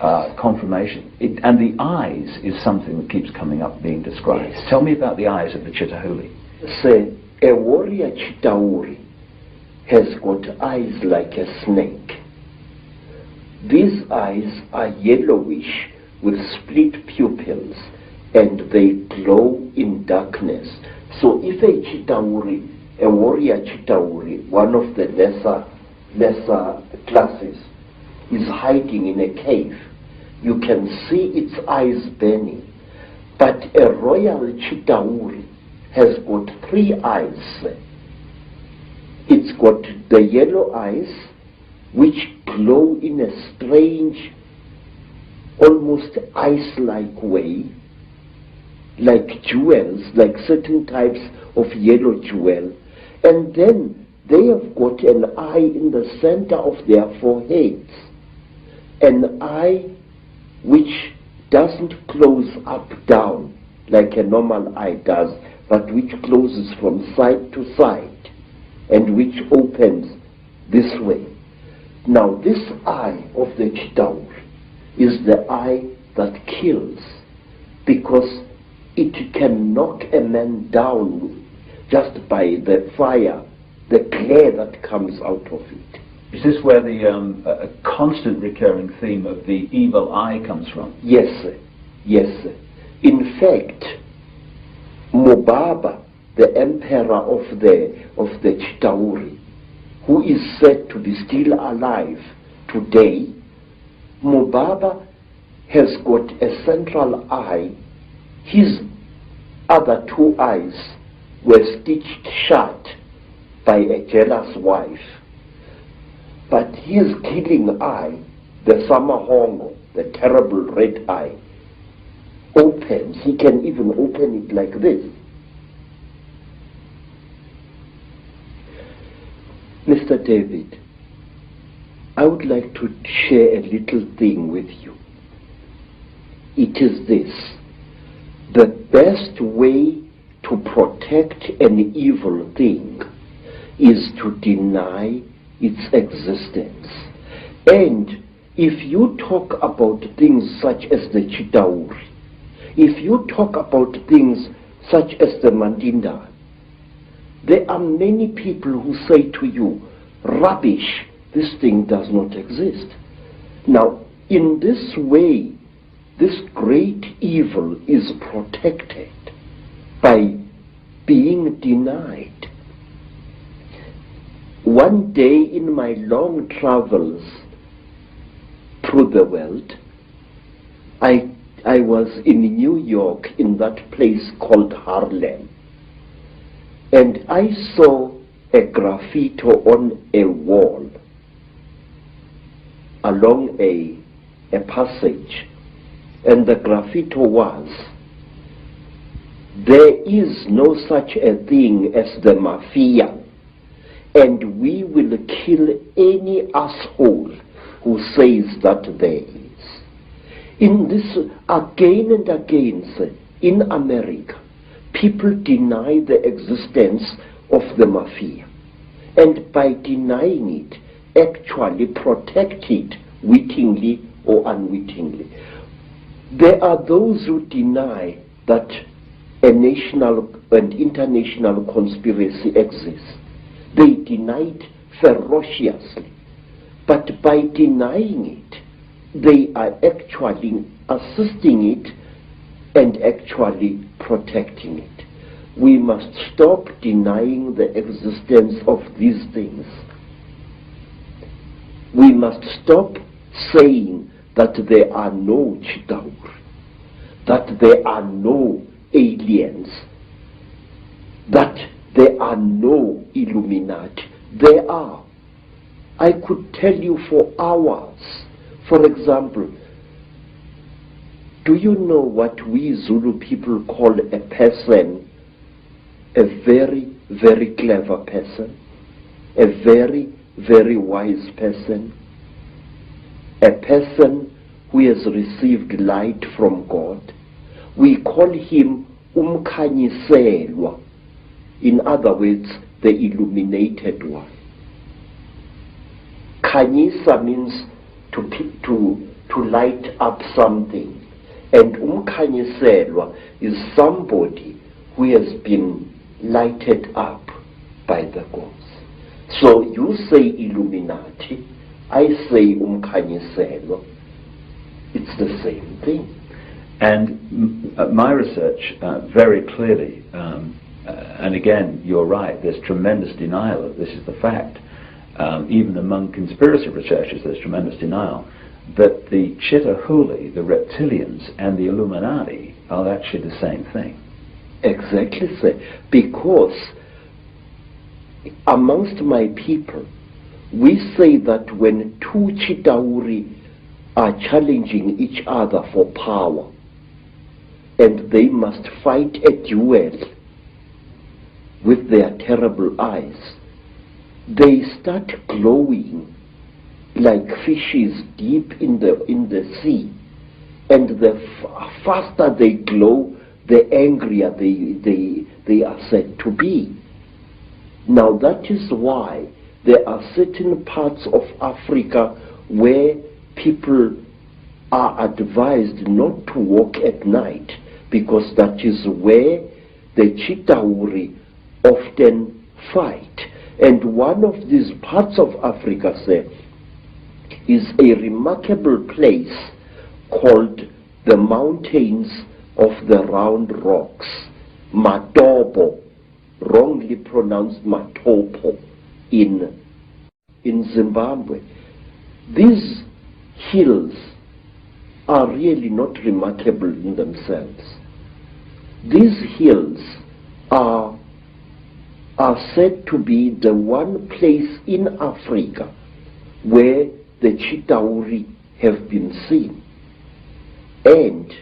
confirmation. And the eyes is something that keeps coming up being described. Yes. Tell me about the eyes of the Chitauri. Say, a warrior Chitauri has got eyes like a snake. These eyes are yellowish with split pupils, and they glow in darkness. So if a Chitauri, a warrior Chitauri, one of the lesser classes, is hiding in a cave, you can see its eyes burning. But a royal Chitauri has got 3 eyes. It's got the yellow eyes, which glow in a strange, almost ice-like way, like jewels, like certain types of yellow jewel. And then they have got an eye in the center of their foreheads, an eye which doesn't close up down like a normal eye does, but which closes from side to side and which opens this way. Now this eye of the Chitauri is the eye that kills, because it can knock a man down just by the fire, the glare that comes out of it. Is this where the a constant recurring theme of the evil eye comes from? Yes, yes. In fact, Mubaba, the emperor of the Chitauri, who is said to be still alive today, Mubaba has got a central eye. His other 2 eyes were stitched shut by a jealous wife. But his killing eye, the Samahongo, the terrible red eye, opens. He can even open it like this. Mr. David, I would like to share a little thing with you. It is this: the best way to protect an evil thing is to deny its existence. And if you talk about things such as the Chitauri, if you talk about things such as the Mandinda, there are many people who say to you, rubbish, this thing does not exist. Now, in this way, this great evil is protected by being denied. One day in my long travels through the world, I was in New York, in that place called Harlem, and I saw a graffiti on a wall along a passage, and the graffiti was, there is no such a thing as the mafia, and we will kill any asshole who says that there is. In this, again and again, sir, in America, people deny the existence of the mafia, and by denying it, actually protect it wittingly or unwittingly. There are those who deny that a national and international conspiracy exists. They deny it ferociously. But by denying it, they are actually assisting it and actually protecting it. We must stop denying the existence of these things. We must stop saying that there are no Chitauri, that there are no aliens, that there are no Illuminati. There are. I could tell you for hours. For example, do you know what we Zulu people call a person? A very, very clever person, a very, very wise person, a person who has received light from God. We call him Umkhanyiselwa. In other words, the illuminated one. Khanyisa means to light up something, and Umkhanyiselwa is somebody who has been lighted up by the gods. So you say Illuminati, I say Umkhanyiselwa. It's the same thing. And my research very clearly, and again, you're right, there's tremendous denial of this is the fact. Even among conspiracy researchers, there's tremendous denial that the Chitahuli, the reptilians, and the Illuminati are actually the same thing. Exactly, sir. Because amongst my people, we say that when two Chitauri are challenging each other for power, and they must fight a duel with their terrible eyes, they start glowing like fishes deep in the sea, and the faster they glow, the angrier they are said to be. Now that is why there are certain parts of Africa where people are advised not to walk at night, because that is where the Chitauri often fight. And one of these parts of Africa, sir, is a remarkable place called the Mountains of the Round Rocks, Matopo, wrongly pronounced Matopo, in Zimbabwe. These hills are really not remarkable in themselves. These hills are said to be the one place in Africa where the Chitauri have been seen. And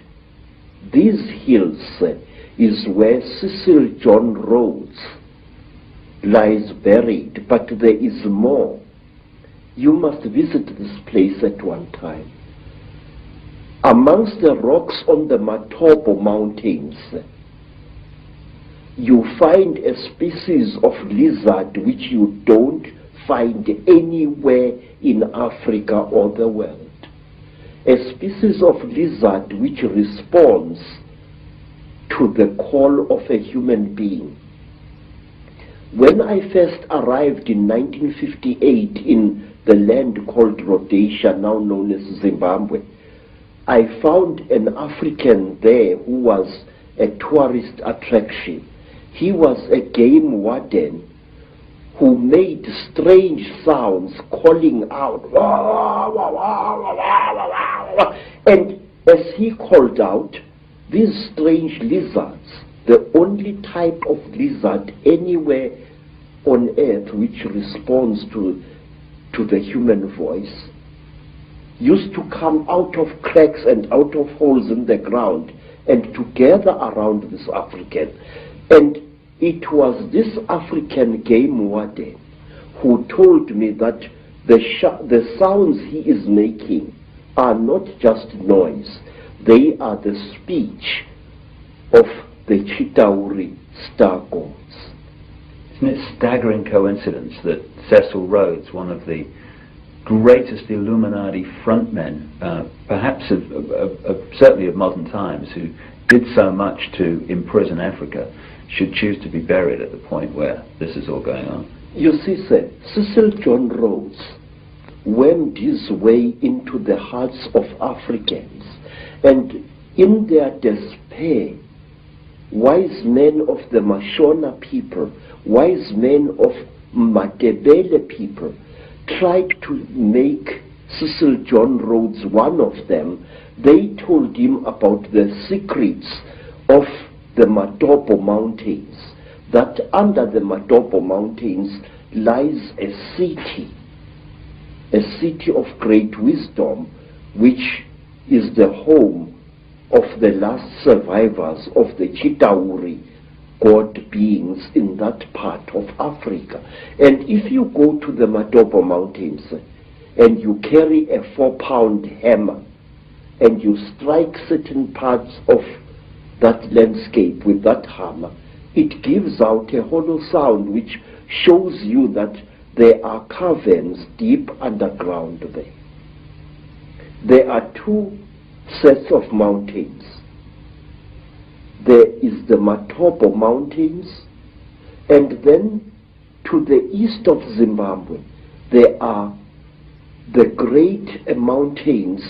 these hills is where Cecil John Rhodes lies buried, but there is more. You must visit this place at one time. Amongst the rocks on the Matopo Mountains, you find a species of lizard which you don't find anywhere in Africa or the world. A species of lizard which responds to the call of a human being. When I first arrived in 1958 in the land called Rhodesia, now known as Zimbabwe, I found an African there who was a tourist attraction. He was a game warden who made strange sounds calling out, and as he called out, these strange lizards, the only type of lizard anywhere on earth which responds to the human voice, used to come out of cracks and out of holes in the ground and to gather around this African. And it was this African game warden who told me that the sounds he is making are not just noise, they are the speech of the Chitauri star gods. Isn't it a staggering coincidence that Cecil Rhodes, one of the greatest Illuminati frontmen, perhaps certainly of modern times, who did so much to imprison Africa, should choose to be buried at the point where this is all going on? You see, sir, Cecil John Rhodes went his way into the hearts of Africans, and in their despair, wise men of the Mashona people, wise men of Matebele people, tried to make Cecil John Rhodes one of them. They told him about the secrets of the Matopo Mountains, that under the Matopo Mountains lies a city of great wisdom, which is the home of the last survivors of the Chitauri god beings in that part of Africa. And if you go to the Matopo Mountains and you carry a 4-pound hammer and you strike certain parts of that landscape with that hammer, it gives out a hollow sound which shows you that there are caverns deep underground there. There are two sets of mountains. There is the Matopo Mountains, and then to the east of Zimbabwe there are the great mountains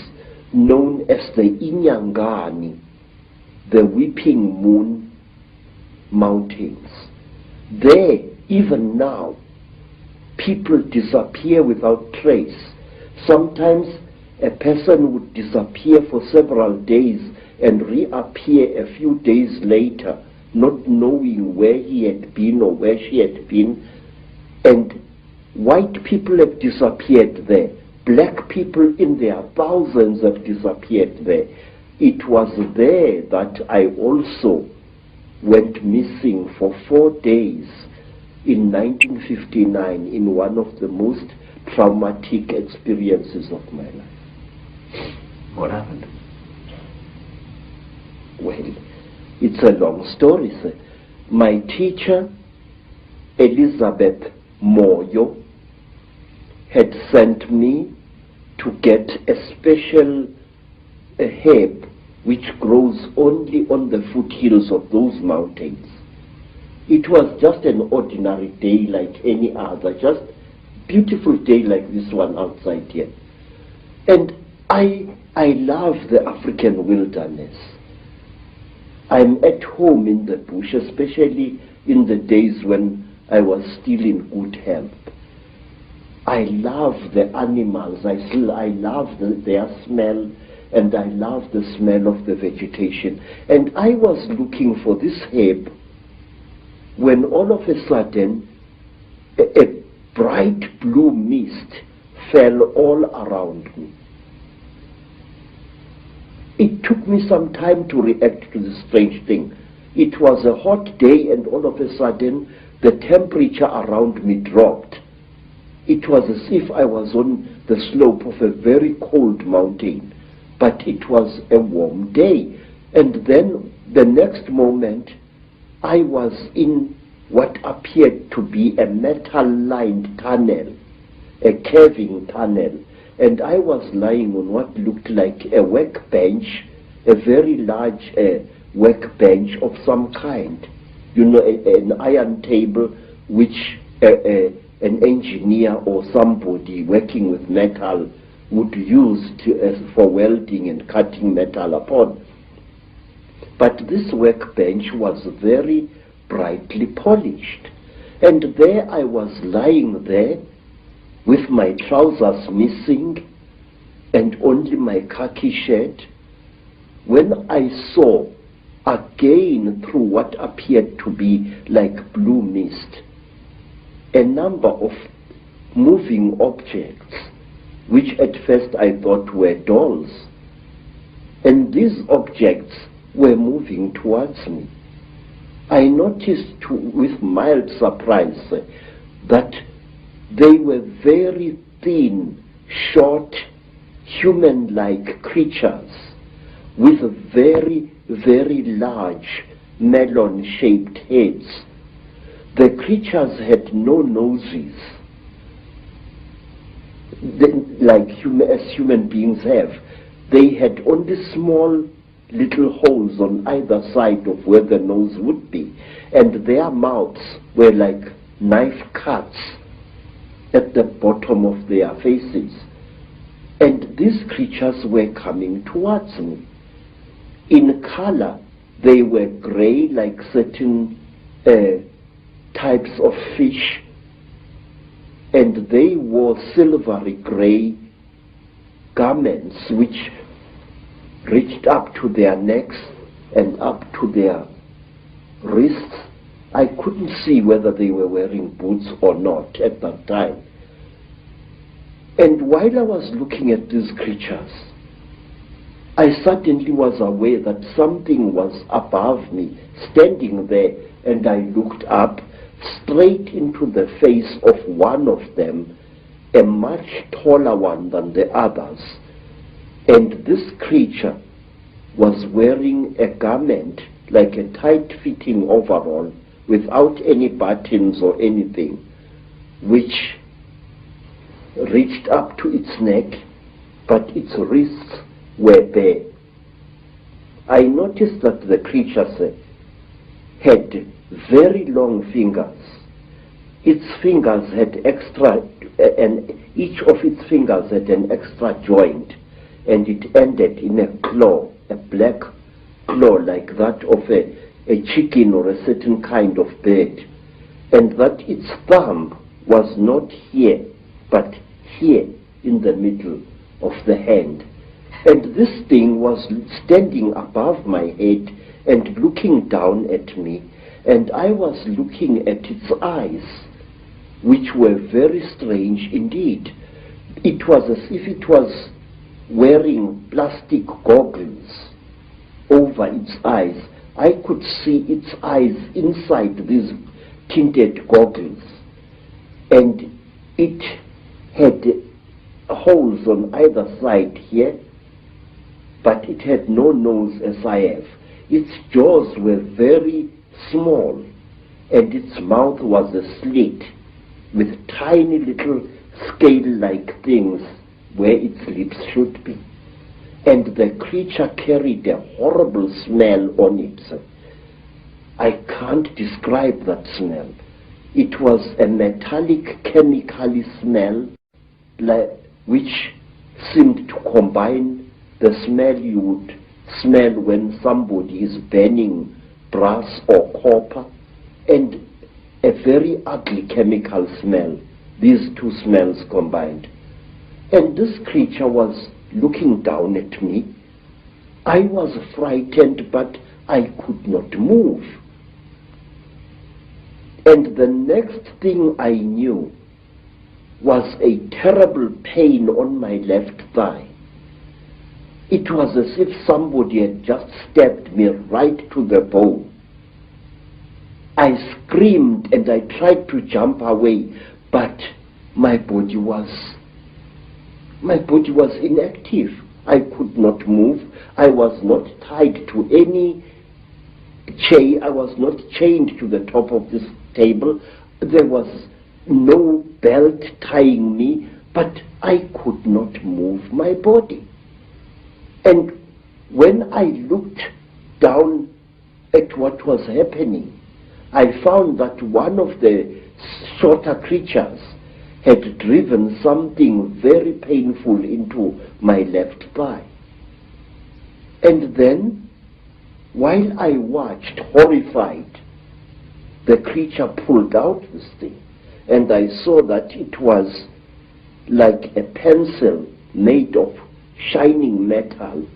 known as the Inyangani, the Weeping Moon Mountains. There, even now, people disappear without trace. Sometimes a person would disappear for several days and reappear a few days later, not knowing where he had been or where she had been. And white people have disappeared there. Black people in their thousands have disappeared there. It was there that I also went missing for 4 days in 1959 in one of the most traumatic experiences of my life. What happened? Well, it's a long story, sir. My teacher, Elizabeth Moyo, had sent me to get a special herb which grows only on the foothills of those mountains. It was just an ordinary day like any other, just beautiful day like this one outside here. And I love the African wilderness. I'm at home in the bush, especially in the days when I was still in good health. I love the animals. I love their smell, and I love the smell of the vegetation. And I was looking for this herb when all of a sudden a bright blue mist fell all around me. It took me some time to react to this strange thing. It was a hot day, and all of a sudden the temperature around me dropped. It was as if I was on the slope of a very cold mountain, but it was a warm day. And then the next moment I was in what appeared to be a metal-lined tunnel, a caving tunnel, and I was lying on what looked like a workbench, a very large workbench of some kind. You know, an iron table which an engineer or somebody working with metal would use for welding and cutting metal upon. But this workbench was very brightly polished. And there I was lying there with my trousers missing and only my khaki shirt, when I saw again through what appeared to be like blue mist a number of moving objects, which at first I thought were dolls. And these objects were moving towards me. I noticed with mild surprise that they were very thin, short, human-like creatures with very, very large melon-shaped heads. The creatures had no noses, as human beings have. They had only small little holes on either side of where the nose would be, and their mouths were like knife cuts at the bottom of their faces. And these creatures were coming towards me. In color, they were gray, like certain types of fish, and they wore silvery gray garments which reached up to their necks and up to their wrists. I couldn't see whether they were wearing boots or not at that time. And while I was looking at these creatures, I suddenly was aware that something was above me, standing there, and I looked up straight into the face of one of them, a much taller one than the others. And this creature was wearing a garment like a tight-fitting overall without any buttons or anything, which reached up to its neck, but its wrists were bare. I noticed that the creatures had very long fingers. Its fingers had and each of its fingers had an extra joint, and it ended in a claw, a black claw like that of a chicken or a certain kind of bird, and that its thumb was not here, but here in the middle of the hand. And this thing was standing above my head and looking down at me, and I was looking at its eyes, which were very strange indeed. It was as if it was wearing plastic goggles over its eyes. I could see its eyes inside these tinted goggles, and it had holes on either side here, but it had no nose as I have. Its jaws were very small, and its mouth was a slit with tiny little scale-like things where its lips should be. And the creature carried a horrible smell on it. I can't describe that smell. It was a metallic, chemically smell, which seemed to combine the smell you would smell when somebody is burning brass or copper, and a very ugly chemical smell. These two smells combined. And this creature was looking down at me. I was frightened, but I could not move. And the next thing I knew was a terrible pain on my left thigh. It was as if somebody had just stabbed me right to the bone. I screamed and I tried to jump away, but my body was inactive. I could not move. I was not tied to any chain. I was not chained to the top of this table. There was no belt tying me, but I could not move my body. And when I looked down at what was happening, I found that one of the shorter creatures had driven something very painful into my left thigh. And then, while I watched, horrified, the creature pulled out this thing, and I saw that it was like a pencil made of shining metal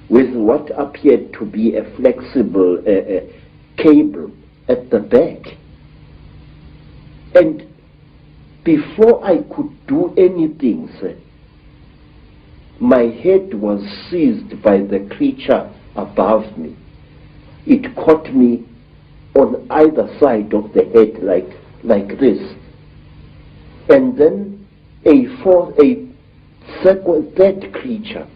with what appeared to be a flexible cable at the back. And before I could do anything, my head was seized by the creature above me. It caught me on either side of the head like this. And then third creature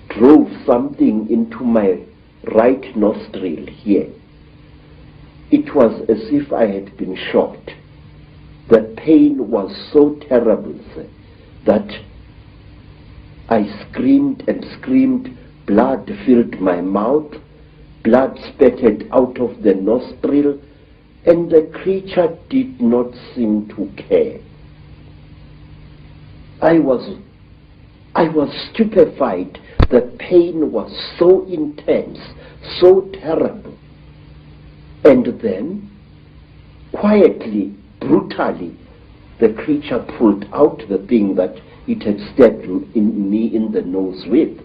drove something into my right nostril here. It was as if I had been shot. The pain was so terrible, sir, that I screamed and screamed. Blood filled my mouth, blood spurted out of the nostril, and the creature did not seem to care. I was stupefied. The pain was so intense, so terrible. And then, quietly, brutally, the creature pulled out the thing that it had stabbed me in the nose with,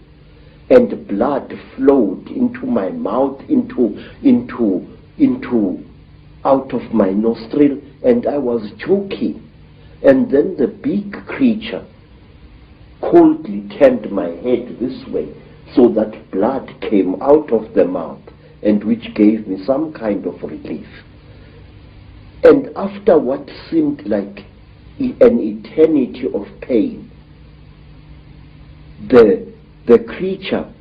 and blood flowed into my mouth, out of my nostril, and I was choking. And then the big creature coldly turned my head this way, so that blood came out of the mouth, and which gave me some kind of relief. And after what seemed like an eternity of pain, the creature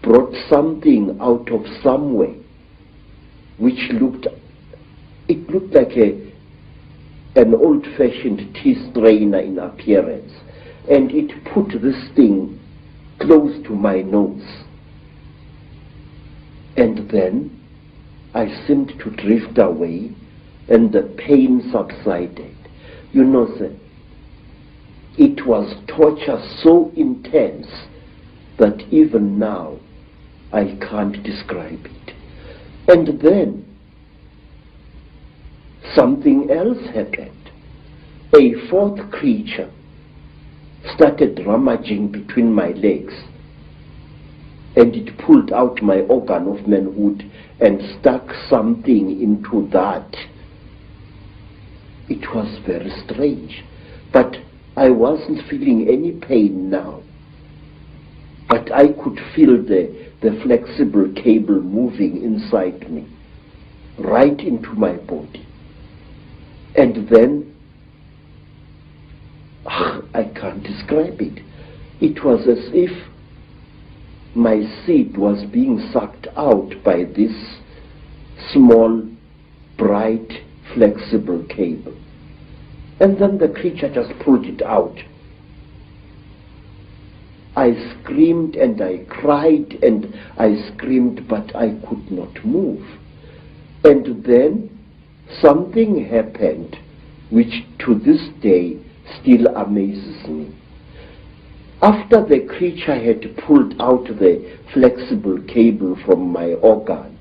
brought something out of somewhere which looked like an old-fashioned tea strainer in appearance, and it put this thing close to my nose. And then I seemed to drift away, and the pain subsided. You know, sir, it was torture so intense that even now I can't describe it. And then something else happened. A fourth creature started rummaging between my legs, and it pulled out my organ of manhood and stuck something into that. It was very strange, but I wasn't feeling any pain now. But I could feel the flexible cable moving inside me, right into my body. And then, I can't describe it. It was as if my seed was being sucked out by this small, bright, flexible cable. And then the creature just pulled it out. I screamed and I cried and I screamed, but I could not move. And then something happened which to this day still amazes me. After the creature had pulled out the flexible cable from my organ,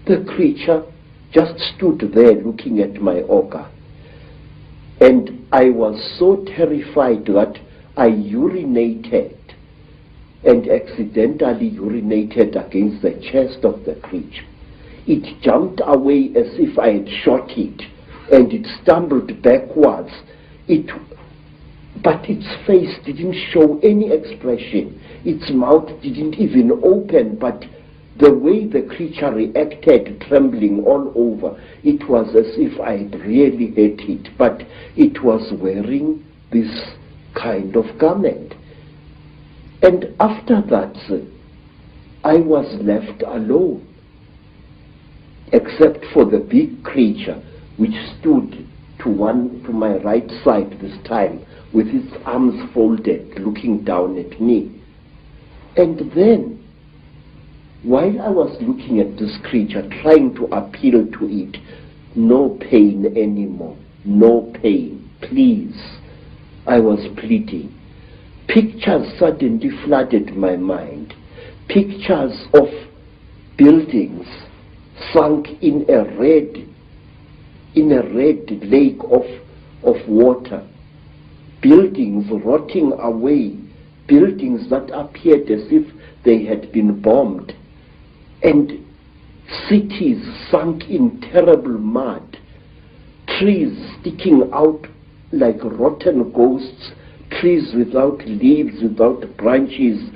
the creature just stood there looking at my organ. And I was so terrified that I urinated, and accidentally urinated against the chest of the creature. It jumped away as if I had shot it, and it stumbled backwards. But its face didn't show any expression. Its mouth didn't even open, but the way the creature reacted, trembling all over, it was as if I had really hit it, but it was wearing this kind of garment. And after that, I was left alone, except for the big creature, which stood to my right side this time, with its arms folded, looking down at me. And then, while I was looking at this creature, trying to appeal to it, no pain anymore, no pain, please, I was pleading. Pictures suddenly flooded my mind. Pictures of buildings sunk in a red lake of water. Buildings rotting away. Buildings that appeared as if they had been bombed. And cities sunk in terrible mud. Trees sticking out like rotten ghosts. Trees without leaves, without branches,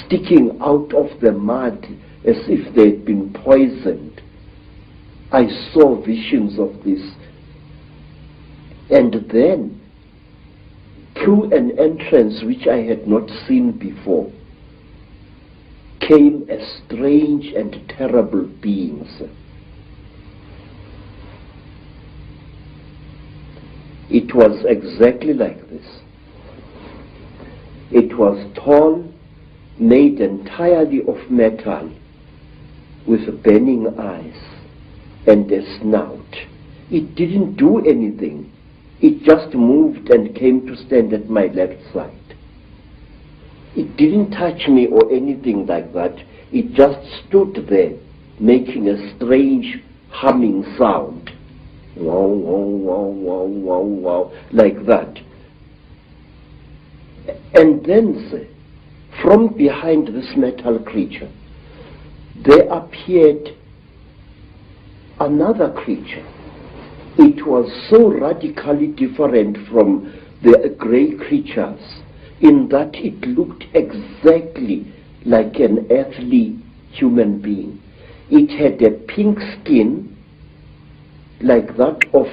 sticking out of the mud as if they'd been poisoned. I saw visions of this. And then, through an entrance which I had not seen before, came a strange and terrible beings. It was exactly like this. It was tall, made entirely of metal, with burning eyes and a snout. It didn't do anything. It just moved and came to stand at my left side. It didn't touch me or anything like that. It just stood there, making a strange humming sound. Wow, wow, wow, wow, wow, wow, like that. And then, from behind this metal creature, there appeared another creature. It was so radically different from the grey creatures in that it looked exactly like an earthly human being. It had a pink skin like that of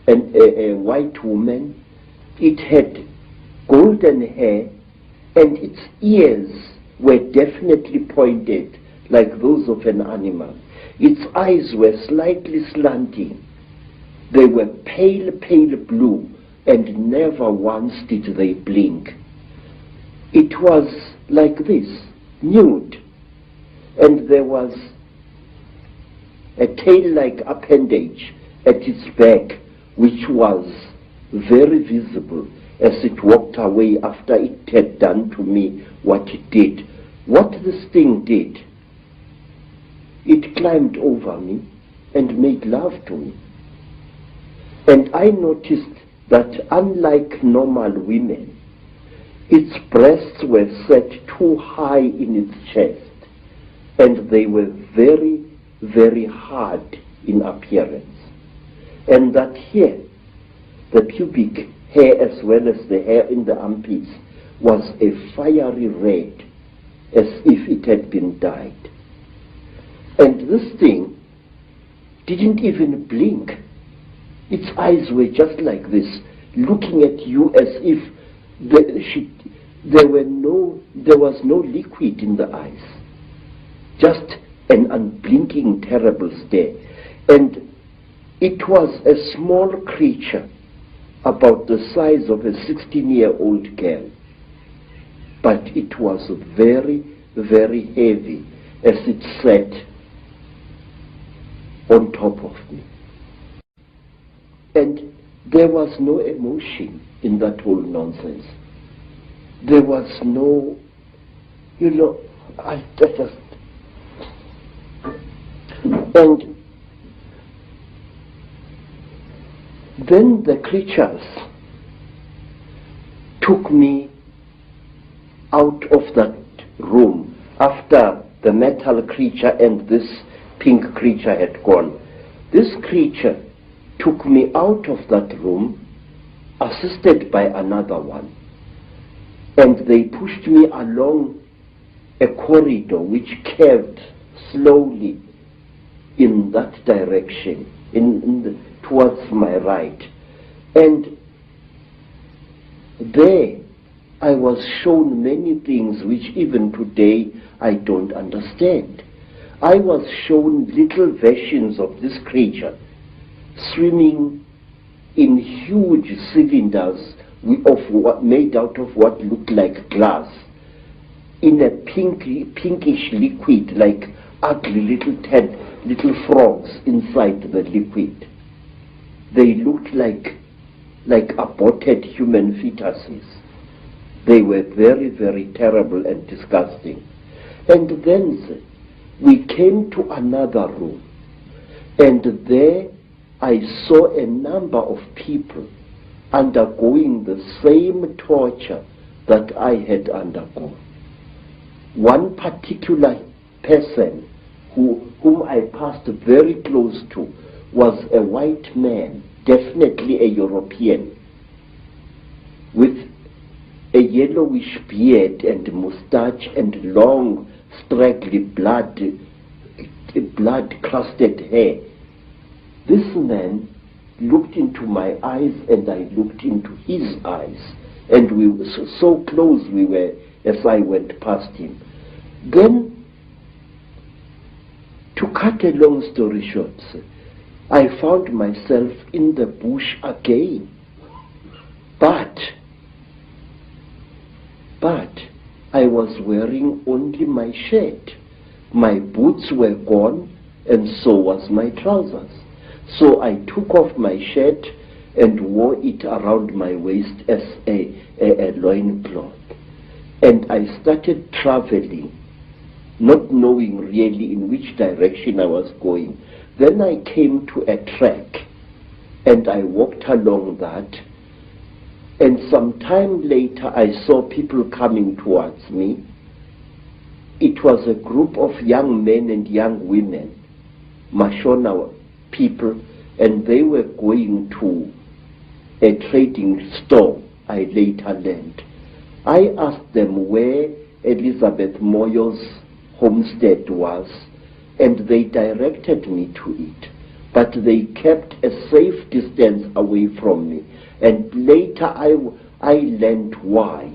a white woman. It had golden hair, and its ears were definitely pointed like those of an animal. Its eyes were slightly slanting. They were pale, pale blue, and never once did they blink. It was like this, nude, and there was a tail-like appendage at its back, which was very visible as it walked away after it had done to me what it did. What this thing did, it climbed over me and made love to me. And I noticed that unlike normal women, its breasts were set too high in its chest, and they were very, very hard in appearance. And that here, the pubic hair as well as the hair in the armpits was a fiery red, as if it had been dyed. And this thing didn't even blink. Its eyes were just like this, looking at you as if there was no liquid in the eyes. Just an unblinking, terrible stare. And it was a small creature, about the size of a 16-year-old girl. But it was very, very heavy as it sat on top of me. And there was no emotion in that whole nonsense. There was no, I just... And then the creatures took me out of that room after the metal creature and this pink creature had gone. This creature took me out of that room, assisted by another one, and they pushed me along a corridor which curved slowly in that direction, towards my right. And there I was shown many things which even today I don't understand. I was shown little versions of this creature swimming in huge cylinders made out of what looked like glass, in a pinkish liquid, like ugly little frogs inside the liquid. They looked like aborted human fetuses. They were very, very terrible and disgusting. And then we came to another room, and there I saw a number of people undergoing the same torture that I had undergone. One particular person whom I passed very close to was a white man, definitely a European, with a yellowish beard and moustache and long, straggly blood-crusted hair. This man looked into my eyes and I looked into his eyes, and we were so close we were as I went past him. Then, to cut a long story short, I found myself in the bush again. But I was wearing only my shirt. My boots were gone, and so was my trousers. So I took off my shirt and wore it around my waist as a loincloth. And I started traveling, not knowing really in which direction I was going. Then I came to a track, and I walked along that. And some time later, I saw people coming towards me. It was a group of young men and young women, Mashona people, and they were going to a trading store, I later learned. I asked them where Elizabeth Moyo's homestead was, and they directed me to it. But they kept a safe distance away from me. And later I learned why.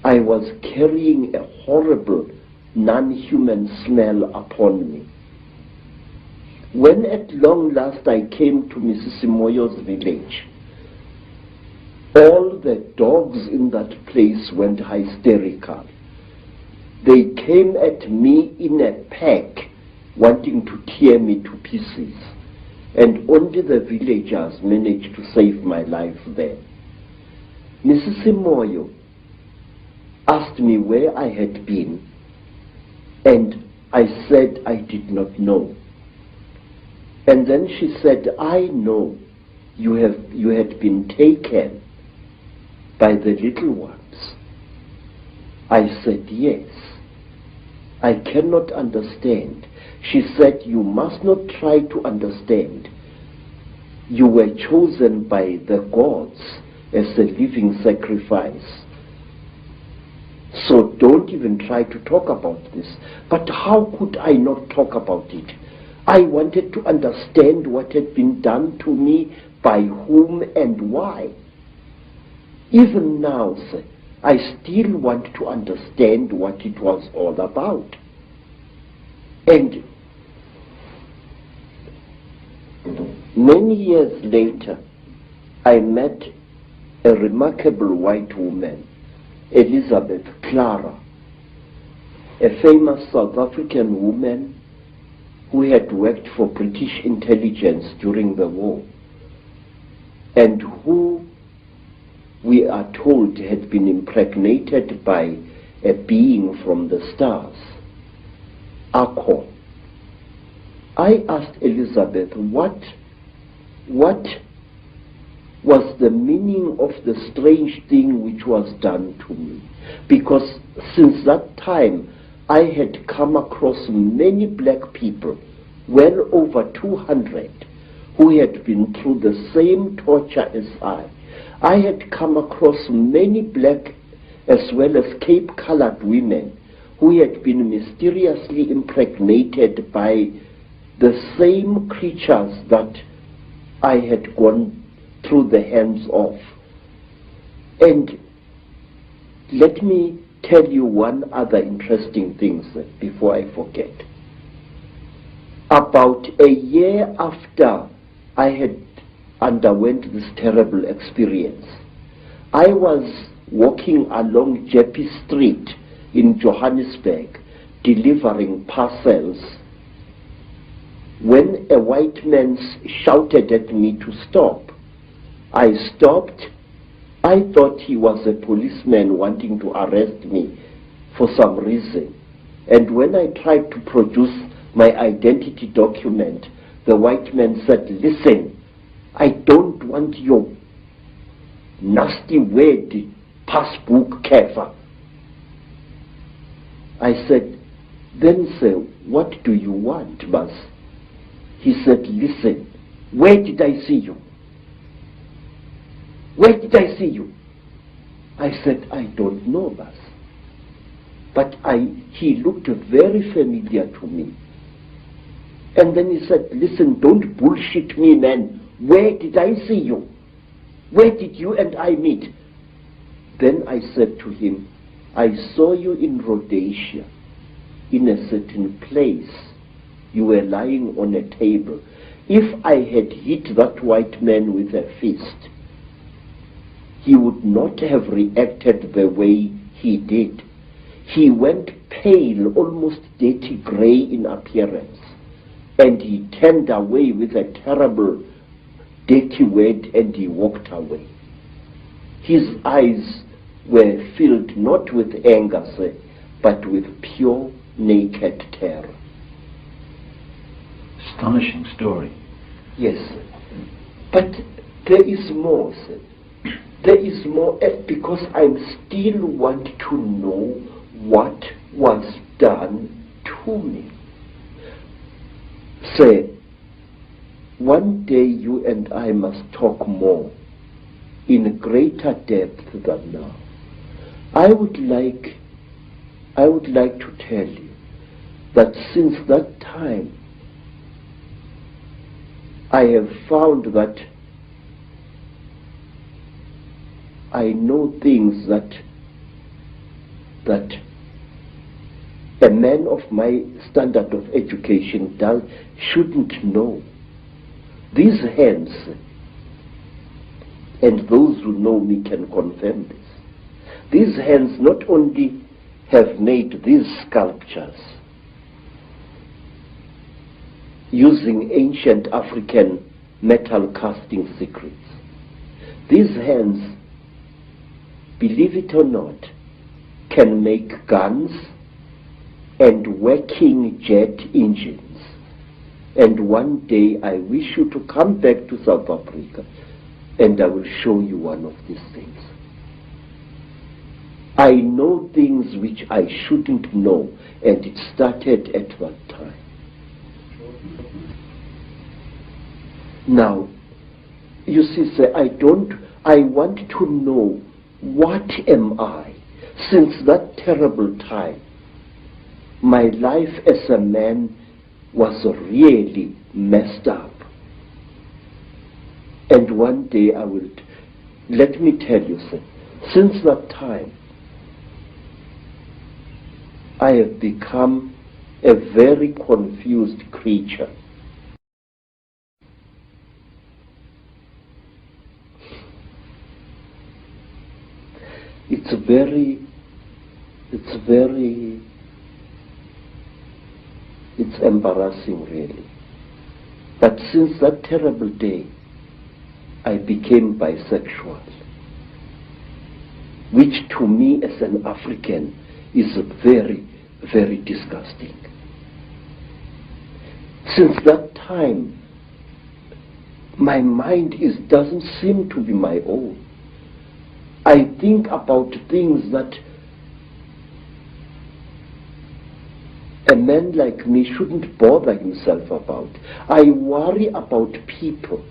I was carrying a horrible, non-human smell upon me. When at long last I came to Mrs. Moyo's village, all the dogs in that place went hysterical. They came at me in a pack, wanting to tear me to pieces. And only the villagers managed to save my life there. Mrs. Moyo asked me where I had been, and I said I did not know. And then she said, I know you had been taken by the little ones. I said, yes. I cannot understand. She said, you must not try to understand. You were chosen by the gods as a living sacrifice. So don't even try to talk about this. But how could I not talk about it? I wanted to understand what had been done to me, by whom and why. Even now, sir, I still want to understand what it was all about. And many years later, I met a remarkable white woman, Elizabeth Clara, a famous South African woman who had worked for British intelligence during the war, and who, we are told, had been impregnated by a being from the stars, Akon. I asked Elizabeth what was the meaning of the strange thing which was done to me, because since that time I had come across many black people, well over 200, who had been through the same torture as I. I had come across many black as well as Cape-colored women who had been mysteriously impregnated by the same creatures that I had gone through the hands of. And let me tell you one other interesting thing before I forget. About a year after I had underwent this terrible experience, I was walking along Jeppe Street in Johannesburg delivering parcels when a white man shouted at me to stop. I stopped. I thought he was a policeman wanting to arrest me for some reason. And when I tried to produce my identity document, the white man said, listen, I don't want your nasty word, passbook kefa. I said, then sir, what do you want, Bas? He said, listen, where did I see you? Where did I see you? I said, I don't know, Bas. But he looked very familiar to me. And then he said, listen, don't bullshit me, man. Where did I see you? Where did you and I meet? Then I said to him, I saw you in Rhodesia, in a certain place. You were lying on a table. If I had hit that white man with a fist, he would not have reacted the way he did. He went pale, almost dirty gray in appearance, and he turned away with a terrible, dirty word, and he walked away. His eyes were filled not with anger, sir, but with pure, naked terror. Astonishing story. Yes, sir. But there is more, sir. There is more, because I still want to know what was done to me. Sir, one day you and I must talk more, in greater depth than now. I would like to tell you that since that time, I have found that I know things that a man of my standard of education shouldn't know. These hands, and those who know me can confirm this, these hands not only have made these sculptures using ancient African metal casting secrets. These hands, believe it or not, can make guns and working jet engines. And one day I wish you to come back to South Africa and I will show you one of these things. I know things which I shouldn't know, and it started at that time. Now, you see, sir, I want to know, what am I? Since that terrible time, my life as a man was really messed up. And one day let me tell you, sir, since that time, I have become a very confused creature. It's embarrassing, really. But since that terrible day, I became bisexual, which to me as an African is very, very disgusting. Since that time, my mind doesn't seem to be my own. I think about things that a man like me shouldn't bother himself about. I worry about people.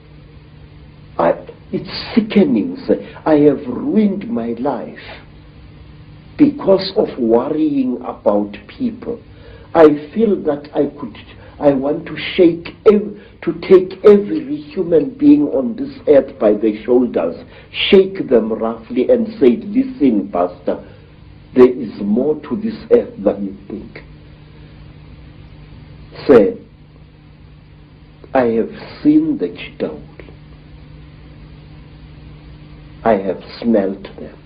It's sickening. I have ruined my life because of worrying about people. I feel that I want to take every human being on this earth by the shoulders, shake them roughly and say, listen, Pastor, there is more to this earth than you think. Say, I have seen the cheetah. I have smelt them.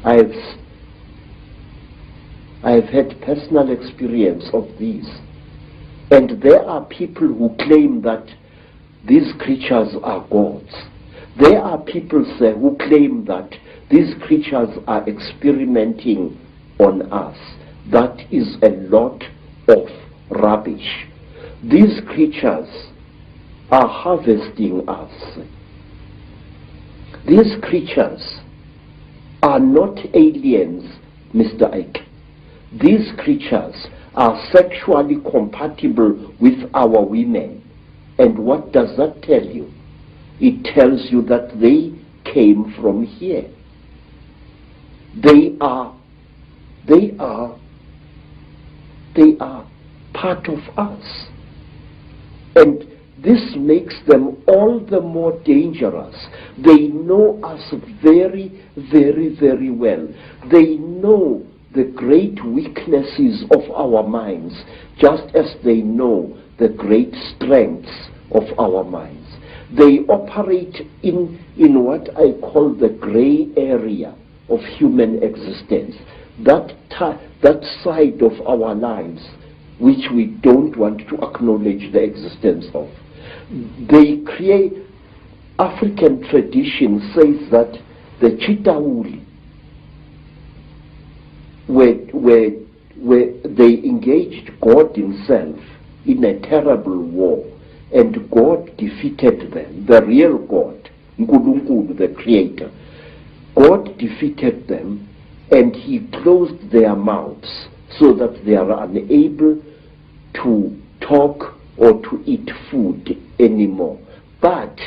I have had personal experience of these. And there are people who claim that these creatures are gods. There are people, sir, who claim that these creatures are experimenting on us. That is a lot of rubbish. These creatures are harvesting us. These creatures are not aliens, Mr. Ike. These creatures are sexually compatible with our women. And what does that tell you? it tells you that they came from here. They are part of us. And this makes them all the more dangerous. They know us very, very, very well. They know the great weaknesses of our minds, just as they know the great strengths of our minds. They operate in what I call the gray area of human existence, that side of our lives which we don't want to acknowledge the existence of. They create, African tradition says that the Chitauri, where they engaged God himself in a terrible war, and God defeated them, the real God, Nkulunkulu, the creator. God defeated them, and he closed their mouths so that they are unable to talk or to eat food anymore. But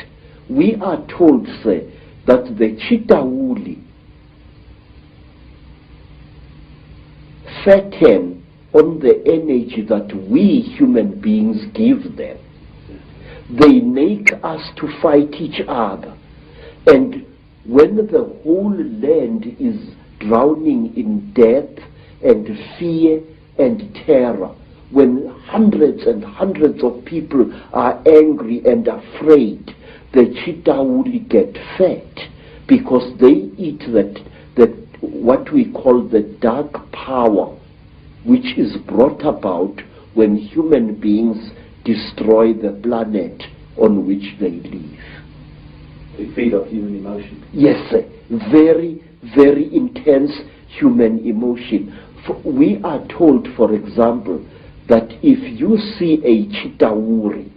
we are told, say, that the Chitauri fatten on the energy that we human beings give them. They make us to fight each other. And when the whole land is drowning in death and fear and terror, when hundreds and hundreds of people are angry and afraid, the Chitauri get fat because they eat that what we call the dark power, which is brought about when human beings destroy the planet on which they live. They feed off human emotion. Yes, sir. Very, very intense human emotion. We are told, for example, that if you see a Chitauri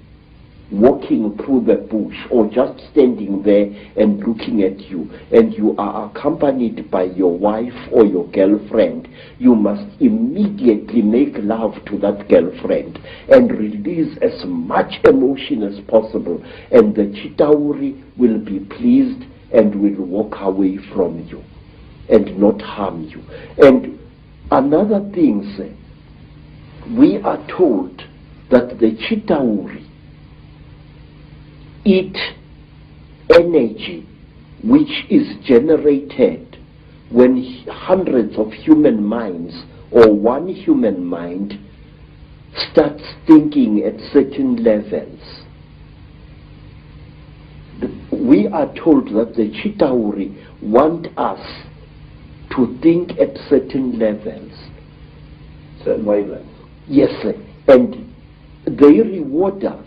walking through the bush or just standing there and looking at you, and you are accompanied by your wife or your girlfriend, you must immediately make love to that girlfriend and release as much emotion as possible, and the Chitauri will be pleased and will walk away from you and not harm you. And another thing, sir, we are told that the Chitauri eat energy which is generated when hundreds of human minds or one human mind starts thinking at certain levels. We are told that the Chitauri want us to think at certain levels. Certain wavelengths. Yes, sir. And they reward us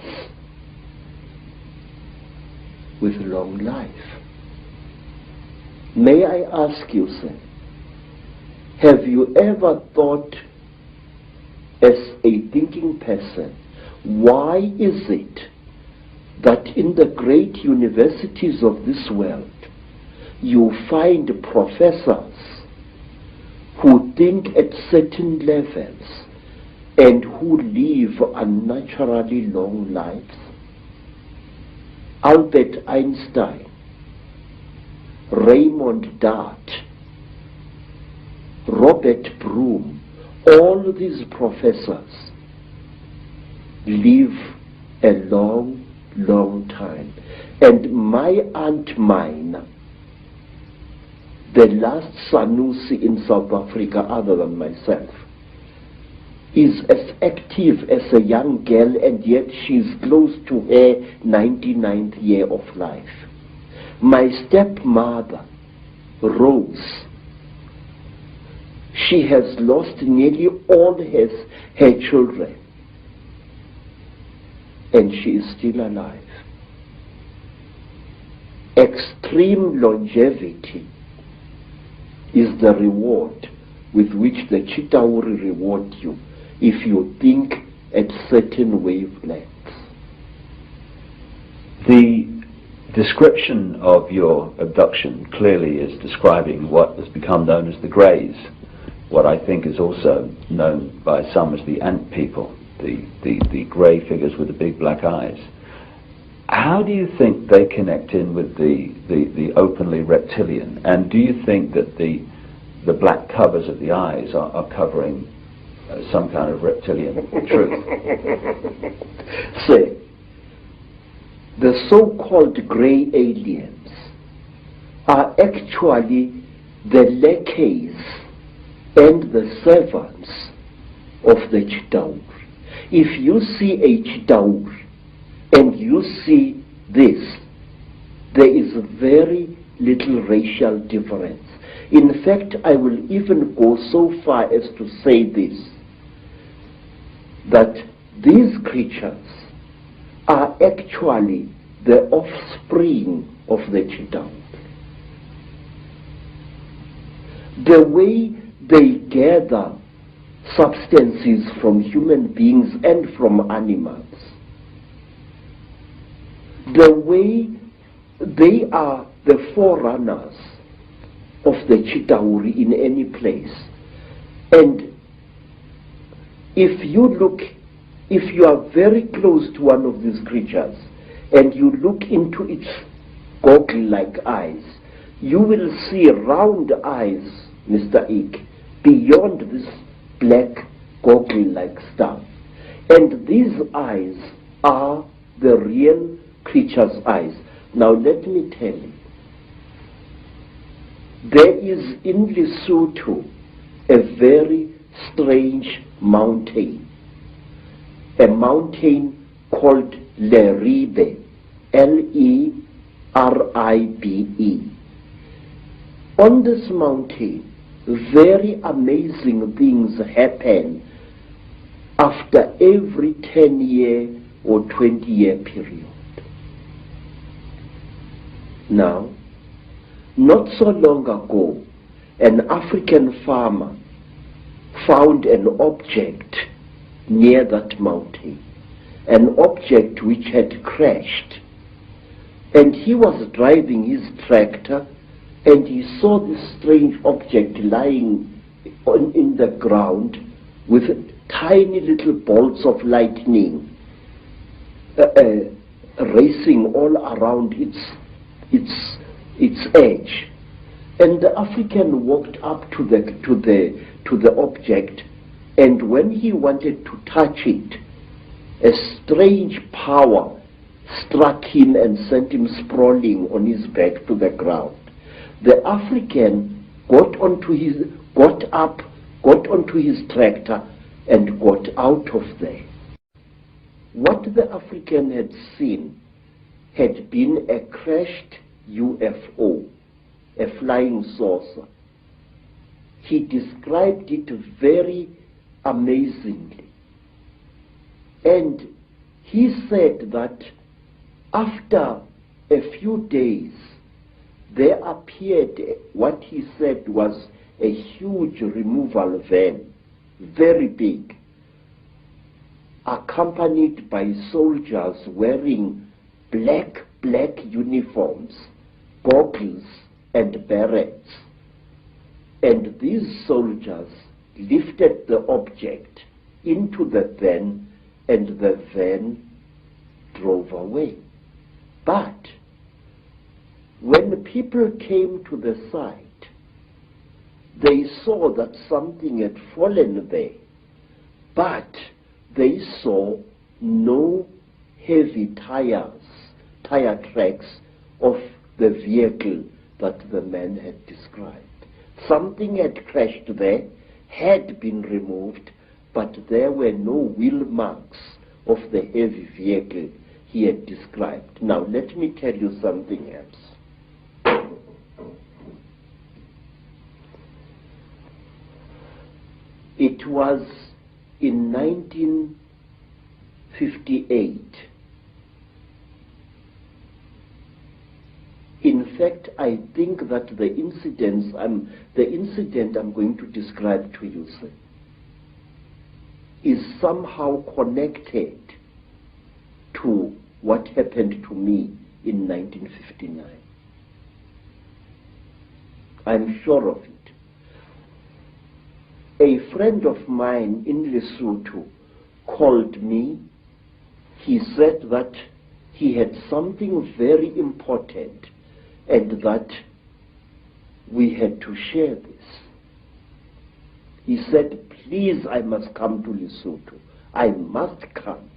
with long life. May I ask you, sir, have you ever thought as a thinking person, why is it that in the great universities of this world you find professors who think at certain levels and who live unnaturally long lives? Albert Einstein, Raymond Dart, Robert Broom, all these professors live a long, long time. And my Aunt Mine, the last Sanusi in South Africa other than myself, is as active as a young girl, and yet she's close to her 99th year of life. My stepmother, Rose, she has lost nearly all her children, and she is still alive. Extreme longevity is the reward with which the Chitauri reward you if you think at certain wavelengths. The description of your abduction clearly is describing what has become known as the Greys, what I think is also known by some as the ant people, the grey figures with the big black eyes. How do you think they connect in with the openly reptilian? And do you think that the black covers of the eyes are covering some kind of reptilian truth? Say, the so-called grey aliens are actually the lackeys and the servants of the Chidaur. If you see a Chidaur and you see this, there is very little racial difference. In fact, I will even go so far as to say this, that these creatures are actually the offspring of the Chidaur. The way they gather substances from human beings and from animals, the way they are the forerunners of the Chitauri in any place. And if you are very close to one of these creatures and you look into its goggle-like eyes, you will see round eyes, Mr. Ike, beyond this black goggle-like stuff. And these eyes are the real creature's eyes. Now let me tell you, there is in Lesotho a very strange mountain, a mountain called Leribe, Leribe. On this mountain, very amazing things happen after every 10-year or 20-year period. Now, not so long ago, an African farmer found an object near that mountain, an object which had crashed. And he was driving his tractor and he saw this strange object lying in the ground with tiny little bolts of lightning racing all around its edge. And the African walked up to the object, and when he wanted to touch it, a strange power struck him and sent him sprawling on his back to the ground. The African got onto his tractor and got out of there. What the African had seen had been a crashed UFO, a flying saucer. He described it very amazingly. And he said that after a few days, there appeared what he said was a huge removal van, very big, accompanied by soldiers wearing black uniforms, goggles and berets. And these soldiers lifted the object into the van, and the van drove away. But when people came to the site, they saw that something had fallen there, but they saw no heavy tire tracks of the vehicle that the man had described. Something had crashed there, had been removed, but there were no wheel marks of the heavy vehicle he had described. Now let me tell you something else. It was in 1958. In fact, I think that the incident I'm going to describe to you, sir, is somehow connected to what happened to me in 1959. I'm sure of it. A friend of mine in Lesotho called me. He said that he had something very important and that we had to share this. He said, please, I must come to Lesotho. I must come.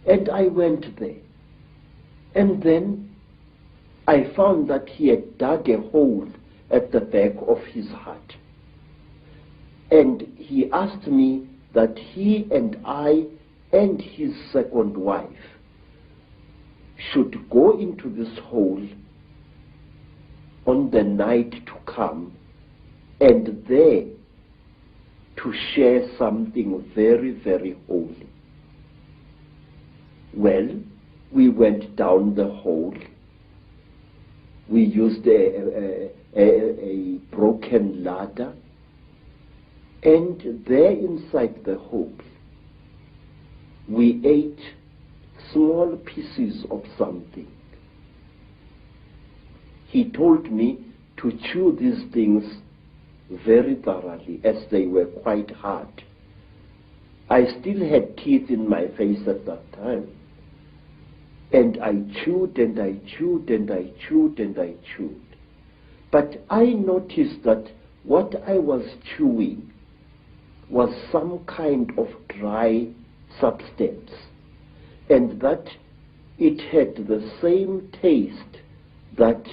And I went there. And then I found that he had dug a hole at the back of his hut. And he asked me that he and I and his second wife should go into this hole on the night to come and there to share something very, very holy. Well, we went down the hole. We used a broken ladder, and there inside the hole we ate small pieces of something. He told me to chew these things very thoroughly, as they were quite hard. I still had teeth in my face at that time. And I chewed and I chewed and I chewed and I chewed. But I noticed that what I was chewing was some kind of dry substance, and that it had the same taste that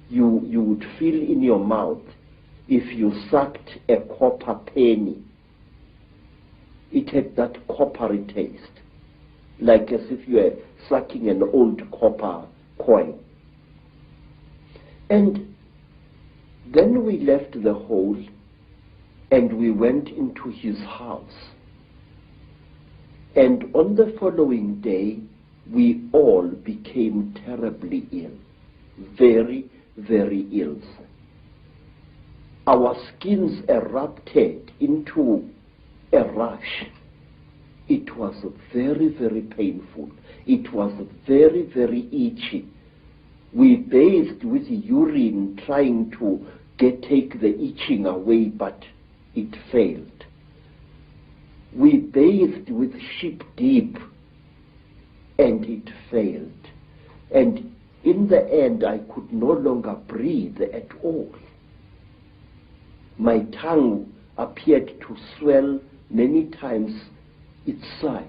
you would feel in your mouth if you sucked a copper penny. It had that coppery taste, like as if you were sucking an old copper coin. And then we left the hole and we went into his house. And on the following day, we all became terribly ill, very, very ill. Our skins erupted into a rash. It was very, very painful. It was very, very itchy. We bathed with urine trying to take the itching away, but it failed. We bathed with sheep dip, and it failed. And in the end, I could no longer breathe at all. My tongue appeared to swell many times its size.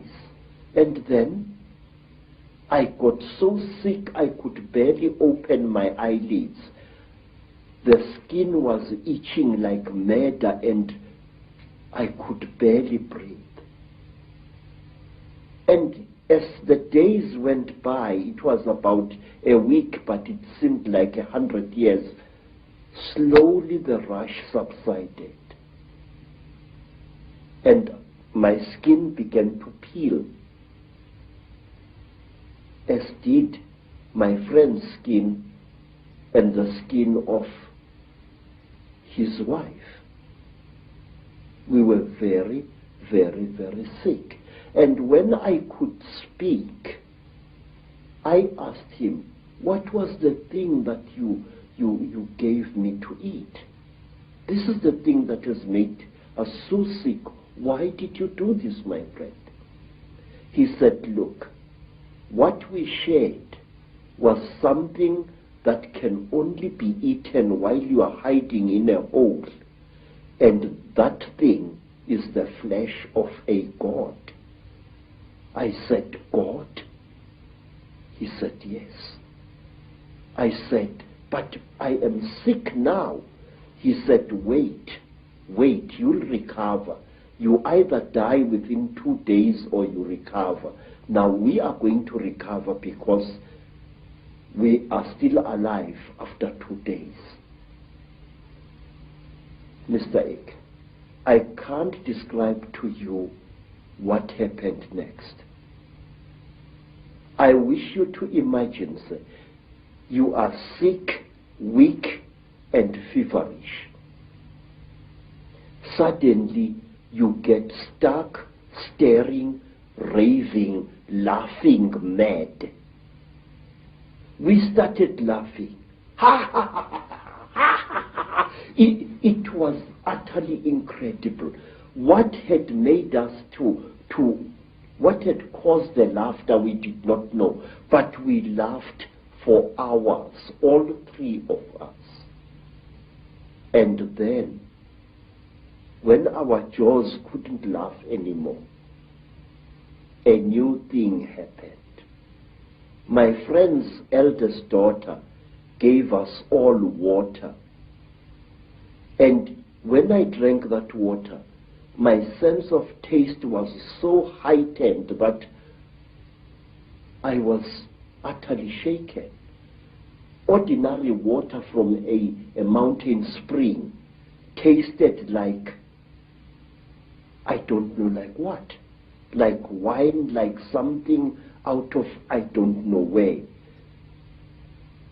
And then I got so sick I could barely open my eyelids. The skin was itching like mad and I could barely breathe. And as the days went by, it was about a week, but it seemed like 100 years, slowly the rash subsided. And my skin began to peel, as did my friend's skin and the skin of his wife. We were very, very, very sick. And when I could speak, I asked him, what was the thing that you gave me to eat? This is the thing that has made us so sick. Why did you do this, my friend? He said, look, what we shared was something that can only be eaten while you are hiding in a hole. And that thing is the flesh of a god. I said, God? He said, yes. I said, but I am sick now. He said, wait, you'll recover. You either die within 2 days or you recover. Now we are going to recover because we are still alive after 2 days. Mr. Ek, I can't describe to you what happened next. I wish you to imagine, sir, you are sick, weak, and feverish. Suddenly, you get stuck, staring, raving, laughing mad. We started laughing. Ha ha ha ha ha ha. It was utterly incredible. What had made us to What had caused the laughter we did not know, but we laughed for hours, all three of us. And then, when our jaws couldn't laugh anymore, a new thing happened. My friend's eldest daughter gave us all water. And when I drank that water, my sense of taste was so heightened that I was utterly shaken. Ordinary water from a mountain spring tasted like, I don't know, like what? Like wine, like something out of I don't know where.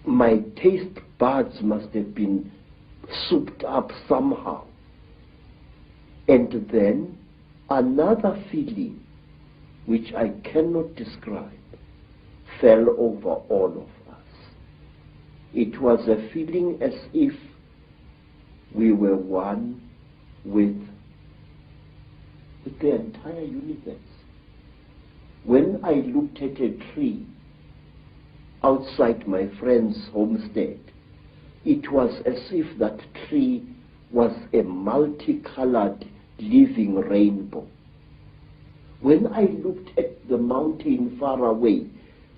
My taste buds must have been souped up somehow. And then another feeling, which I cannot describe, fell over all of us. It was a feeling as if we were one with the entire universe. When I looked at a tree outside my friend's homestead, it was as if that tree was a multicolored living rainbow. When I looked at the mountain far away,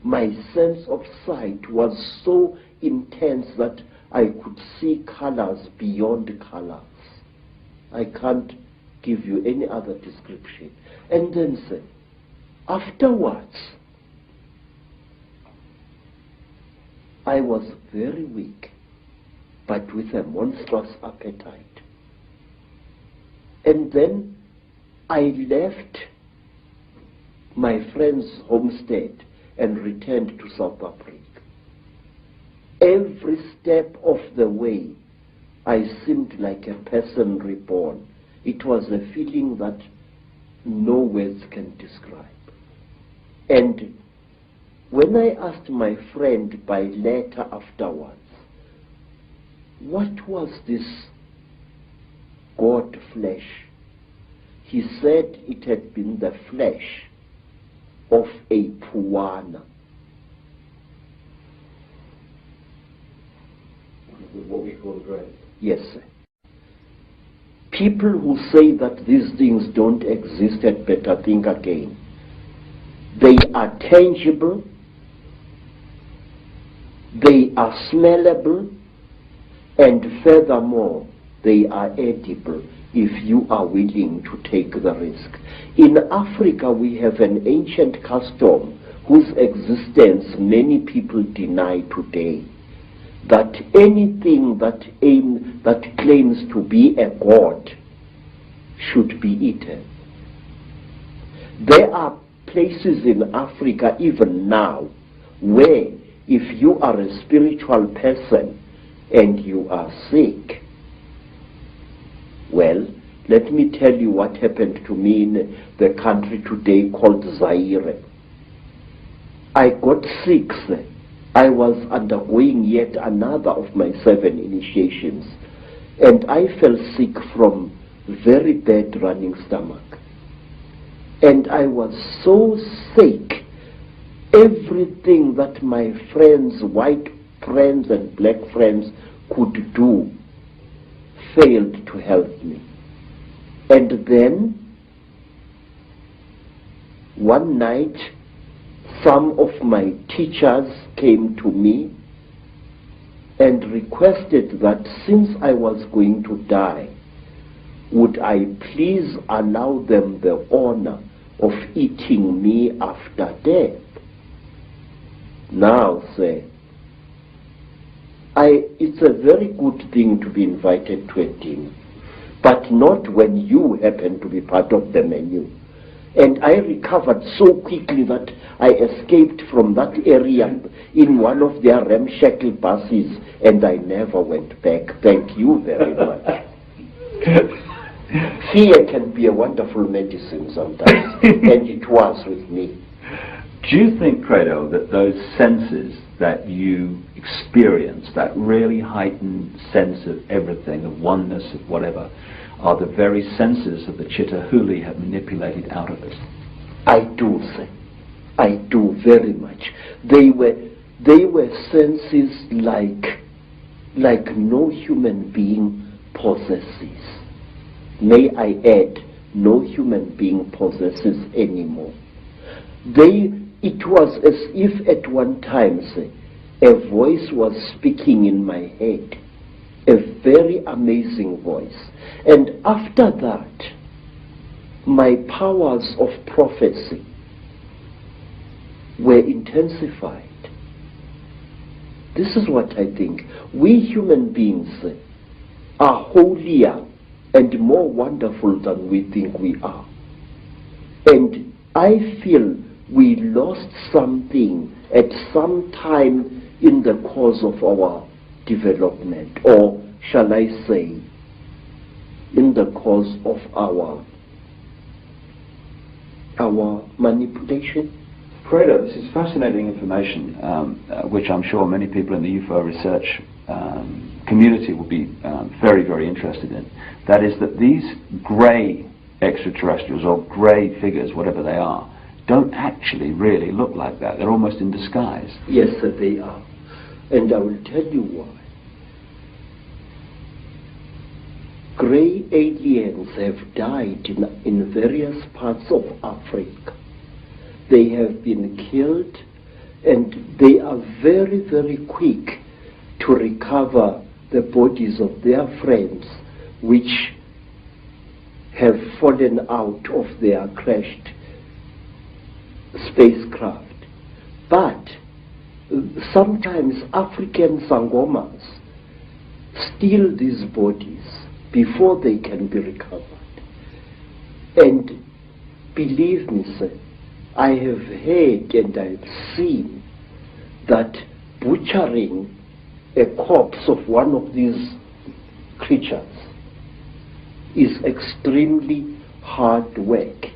my sense of sight was so intense that I could see colors beyond colors. I can't give you any other description. And then say, afterwards, I was very weak, but with a monstrous appetite. And then I left my friend's homestead and returned to South Africa. Every step of the way, I seemed like a person reborn. It was a feeling that no words can describe. And when I asked my friend by letter afterwards, what was this God flesh? He said it had been the flesh of a puana. What we call the grave. Yes, sir. People who say that these things don't exist had better think again. They are tangible, they are smellable, and furthermore, they are edible if you are willing to take the risk. In Africa, we have an ancient custom whose existence many people deny today, that anything that claims to be a god should be eaten. There are places in Africa even now where if you are a spiritual person and you are sick, well, let me tell you what happened to me in the country today called Zaire. I got sick. I was undergoing yet another of my 7 initiations, and I fell sick from very bad running stomach. And I was so sick, everything that my friends, white friends and black friends could do failed to help me. And then one night, some of my teachers came to me and requested that since I was going to die, would I please allow them the honor of eating me after death? Now, sir, it's a very good thing to be invited to a dinner, but not when you happen to be part of the menu. And I recovered so quickly that I escaped from that area in one of their ramshackle buses, and I never went back. Thank you very much. Fear can be a wonderful medicine sometimes, and it was with me. Do you think, Credo, that those senses that you experience, that really heightened sense of everything, of oneness, of whatever, are the very senses that the Chitta Huli have manipulated out of us? I do, sir. I do very much. They were senses like no human being possesses. May I add, no human being possesses anymore. It was as if at one time, say, a voice was speaking in my head, a very amazing voice. And after that, my powers of prophecy were intensified. This is what I think. We human beings are holier and more wonderful than we think we are. And I feel we lost something at some time in the course of our development, or shall I say, in the course of our manipulation. Fredo, this is fascinating information, which I'm sure many people in the UFO research community will be very, very interested in. That is that these grey extraterrestrials, or grey figures, whatever they are, don't actually really look like that. They're almost in disguise. Yes, sir, they are. And I will tell you why. Grey aliens have died in various parts of Africa. They have been killed, and they are very, very quick to recover the bodies of their friends which have fallen out of their crashed spacecraft. But sometimes African sangomas steal these bodies before they can be recovered. And believe me, sir, I have heard and I've seen that butchering a corpse of one of these creatures is extremely hard work.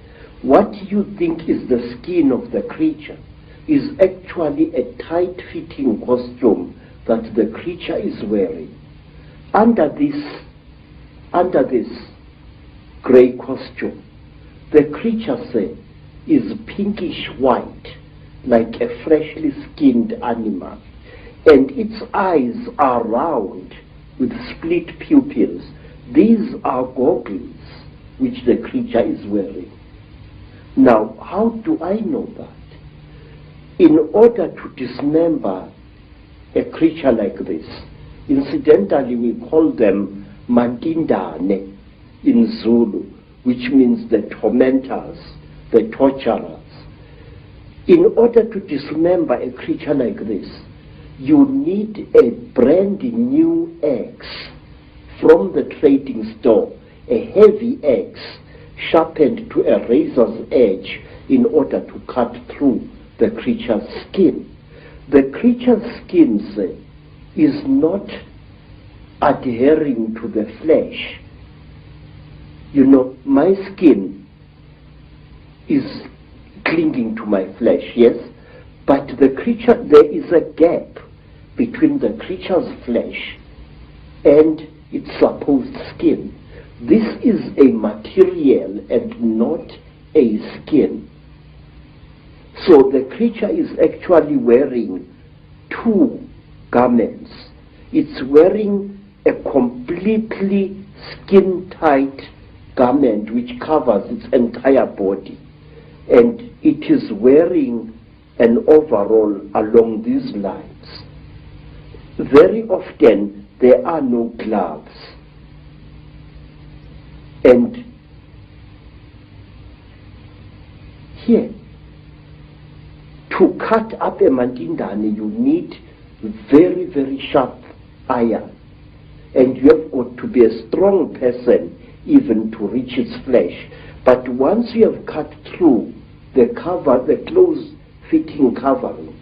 What you think is the skin of the creature is actually a tight-fitting costume that the creature is wearing. Under this grey costume, the creature, say, is pinkish white, like a freshly skinned animal, and its eyes are round with split pupils. These are goggles which the creature is wearing. Now, how do I know that? In order to dismember a creature like this, incidentally we call them mandindane in Zulu, which means the tormentors, the torturers. In order to dismember a creature like this, you need a brand new axe from the trading store, a heavy axe sharpened to a razor's edge in order to cut through the creature's skin. The creature's skin, say, is not adhering to the flesh. You know, my skin is clinging to my flesh, yes, but the creature, there is a gap between the creature's flesh and its supposed skin. This is a material and not a skin. So the creature is actually wearing two garments. It's wearing a completely skin-tight garment which covers its entire body, and it is wearing an overall along these lines. Very often there are no gloves, and here, to cut up a mandindane, you need very, very sharp iron, and you have got to be a strong person even to reach its flesh. But once you have cut through the cover, the close-fitting covering,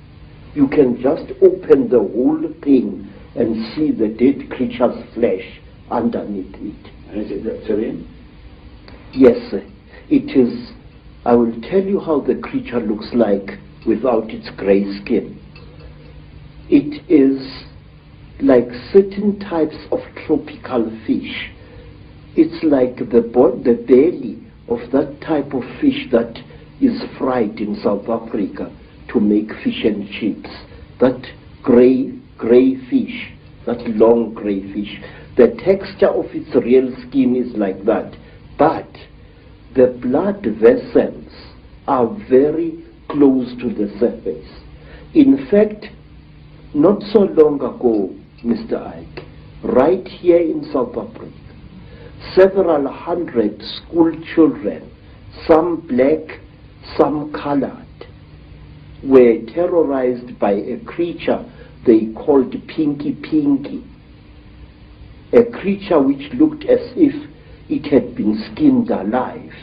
you can just open the whole thing and see the dead creature's flesh underneath it. And is it reptilian? Yes, sir. It is. I will tell you how the creature looks like without its grey skin. It is like certain types of tropical fish. It's like the belly of that type of fish that is fried in South Africa to make fish and chips. That grey fish, that long grey fish, the texture of its real skin is like that, but the blood vessels are very close to the surface. In fact, not so long ago, Mr. Ike, right here in South Africa, several hundred school children, some black, some colored, were terrorized by a creature they called Pinky Pinky, a creature which looked as if it had been skinned alive.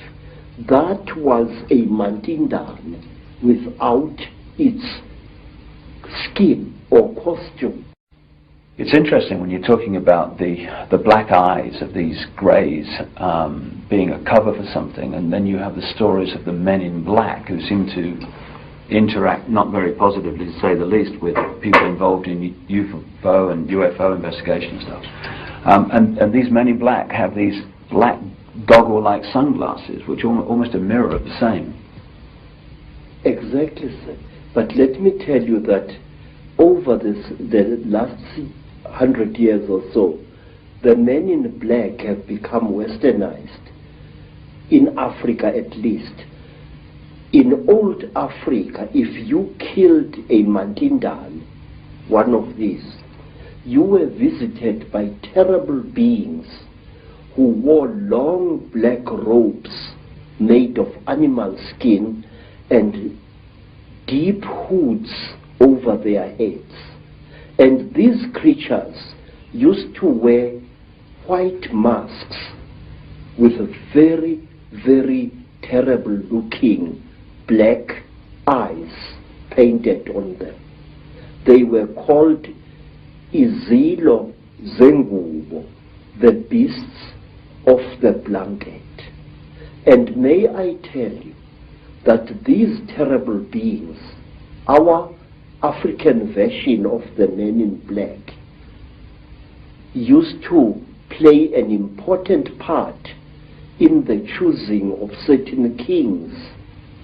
That was a Mandindan without its skin or costume. It's interesting when you're talking about the black eyes of these greys being a cover for something, and then you have the stories of the men in black who seem to interact not very positively, to say the least, with people involved in UFO and UFO investigation and stuff. And these men in black have these black goggle-like sunglasses, which are almost a mirror of the same. Exactly, sir. But let me tell you that over the last 100 years or so, the men in black have become westernized, in Africa at least. In old Africa, if you killed a Mandindan, one of these, you were visited by terrible beings who wore long black robes made of animal skin and deep hoods over their heads. And these creatures used to wear white masks with very, very terrible looking black eyes painted on them. They were called Izilo Zengubo, the beasts of the blanket. And may I tell you that these terrible beings, our African version of the men in black, used to play an important part in the choosing of certain kings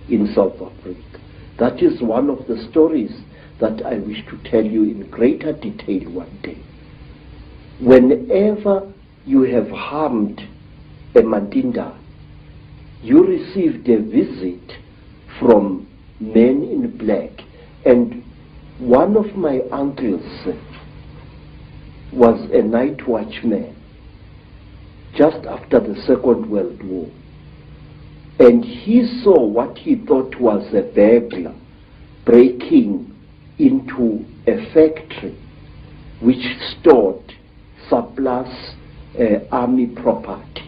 in South Africa. That is one of the stories that I wish to tell you in greater detail one day. Whenever you have harmed a Mandinda, you received a visit from men in black. And one of my uncles was a night watchman just after the Second World War. And he saw what he thought was a burglar breaking into a factory which stored surplus army property.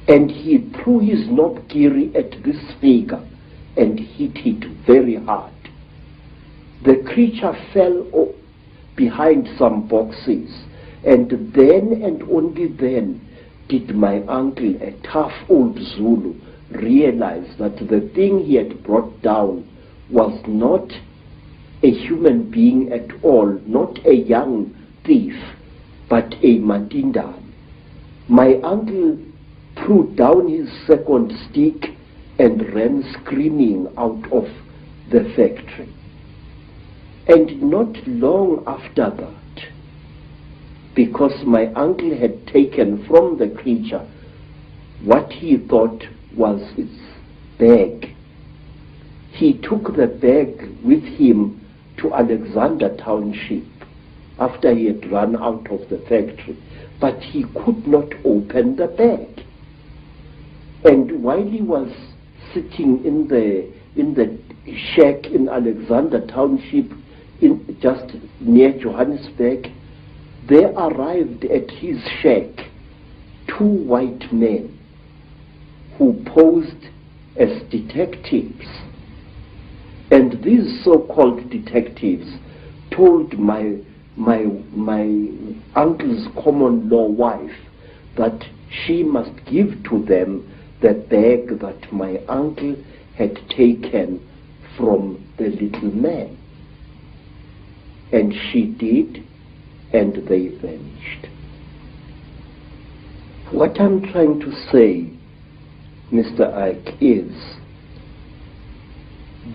And he threw his knobkiri at this figure and hit it very hard. The creature fell behind some boxes, and then and only then did my uncle, a tough old Zulu, realize that the thing he had brought down was not a human being at all, not a young thief, but a Mandindan. My uncle threw down his second stick and ran screaming out of the factory. And not long after that, because my uncle had taken from the creature what he thought was its bag, he took the bag with him to Alexander Township after he had run out of the factory, but he could not open the bag. And while he was sitting in the shack in Alexander Township, just near Johannesburg, there arrived at his shack two white men who posed as detectives. And these so-called detectives told my uncle's common law wife that she must give to them the bag that my uncle had taken from the little man. And she did, and they vanished. What I'm trying to say, Mr. Ike, is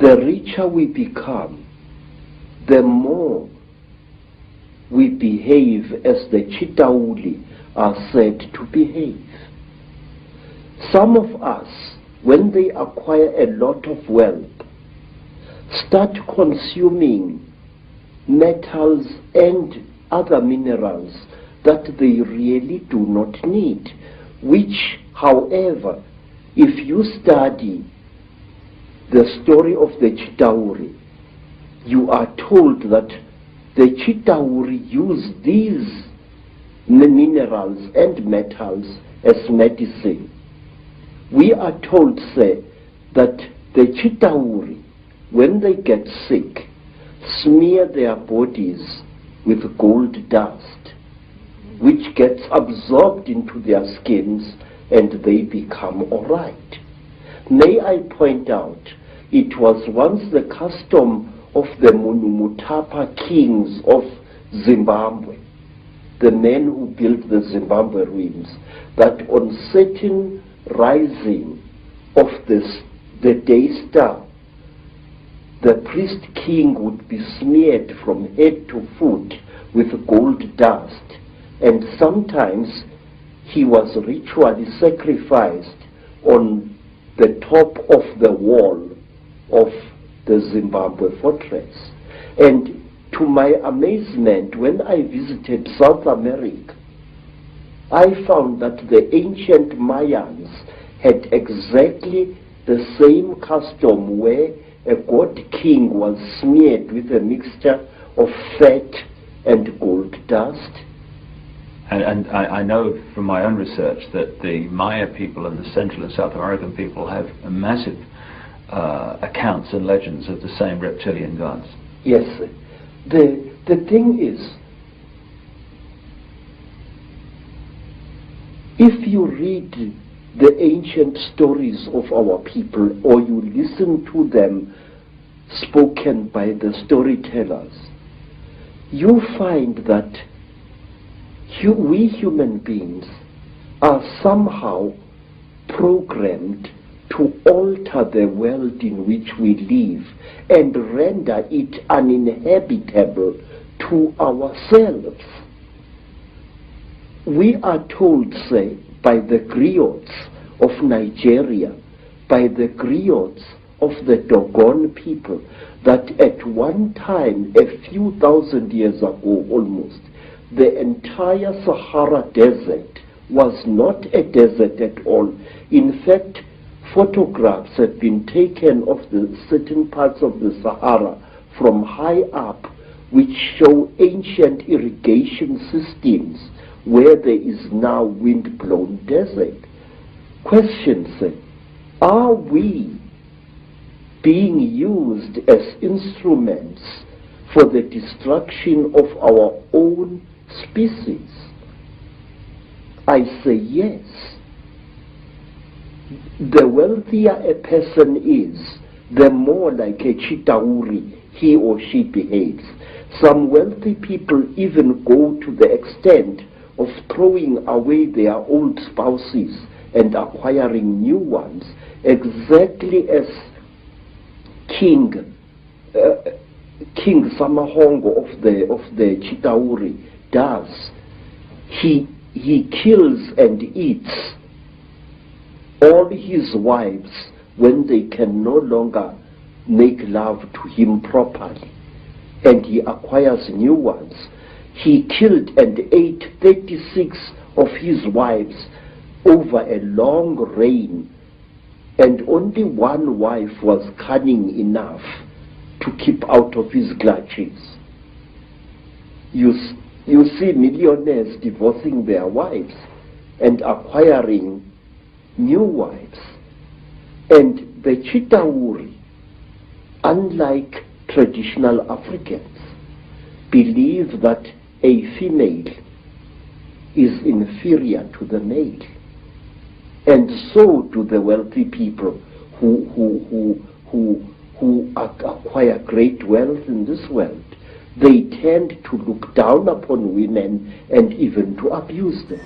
the richer we become, the more we behave as the Chitauri are said to behave. Some of us, when they acquire a lot of wealth, start consuming metals and other minerals that they really do not need, which, however, if you study the story of the Chitauri, you are told that the Chitauri use these minerals and metals as medicine. We are told, say, that the Chitauri, when they get sick, smear their bodies with gold dust, which gets absorbed into their skins and they become all right. May I point out, it was once the custom of the Munumutapa kings of Zimbabwe, the men who built the Zimbabwe ruins, that on certain rising of the day star, the priest king would be smeared from head to foot with gold dust, and sometimes he was ritually sacrificed on the top of the wall of the Zimbabwe fortress. And to my amazement, when I visited South America, I found that the ancient Mayans had exactly the same custom where a god king was smeared with a mixture of fat and gold dust. And I know from my own research that the Maya people and the Central and South American people have a massive accounts and legends of the same reptilian gods. Yes. The thing is, if you read the ancient stories of our people, or you listen to them spoken by the storytellers, you find that we human beings are somehow programmed to alter the world in which we live and render it uninhabitable to ourselves. We are told, say, by the griots of Nigeria, by the griots of the Dogon people, that at one time, a few thousand years ago almost, the entire Sahara Desert was not a desert at all. In fact, photographs have been taken of the certain parts of the Sahara from high up, which show ancient irrigation systems where there is now wind-blown desert. Questions: are we being used as instruments for the destruction of our own species? I say yes. The wealthier a person is, the more like a Chitauri he or she behaves. Some wealthy people even go to the extent of throwing away their old spouses and acquiring new ones, exactly as King Samahongo of the Chitauri does. He kills and eats all his wives when they can no longer make love to him properly, and he acquires new ones. He killed and ate 36 of his wives over a long reign, and only one wife was cunning enough to keep out of his clutches. You see millionaires divorcing their wives and acquiring new wives. And the Chitauri, unlike traditional Africans, believe that a female is inferior to the male. And so do the wealthy people who acquire great wealth in this world. They tend to look down upon women and even to abuse them.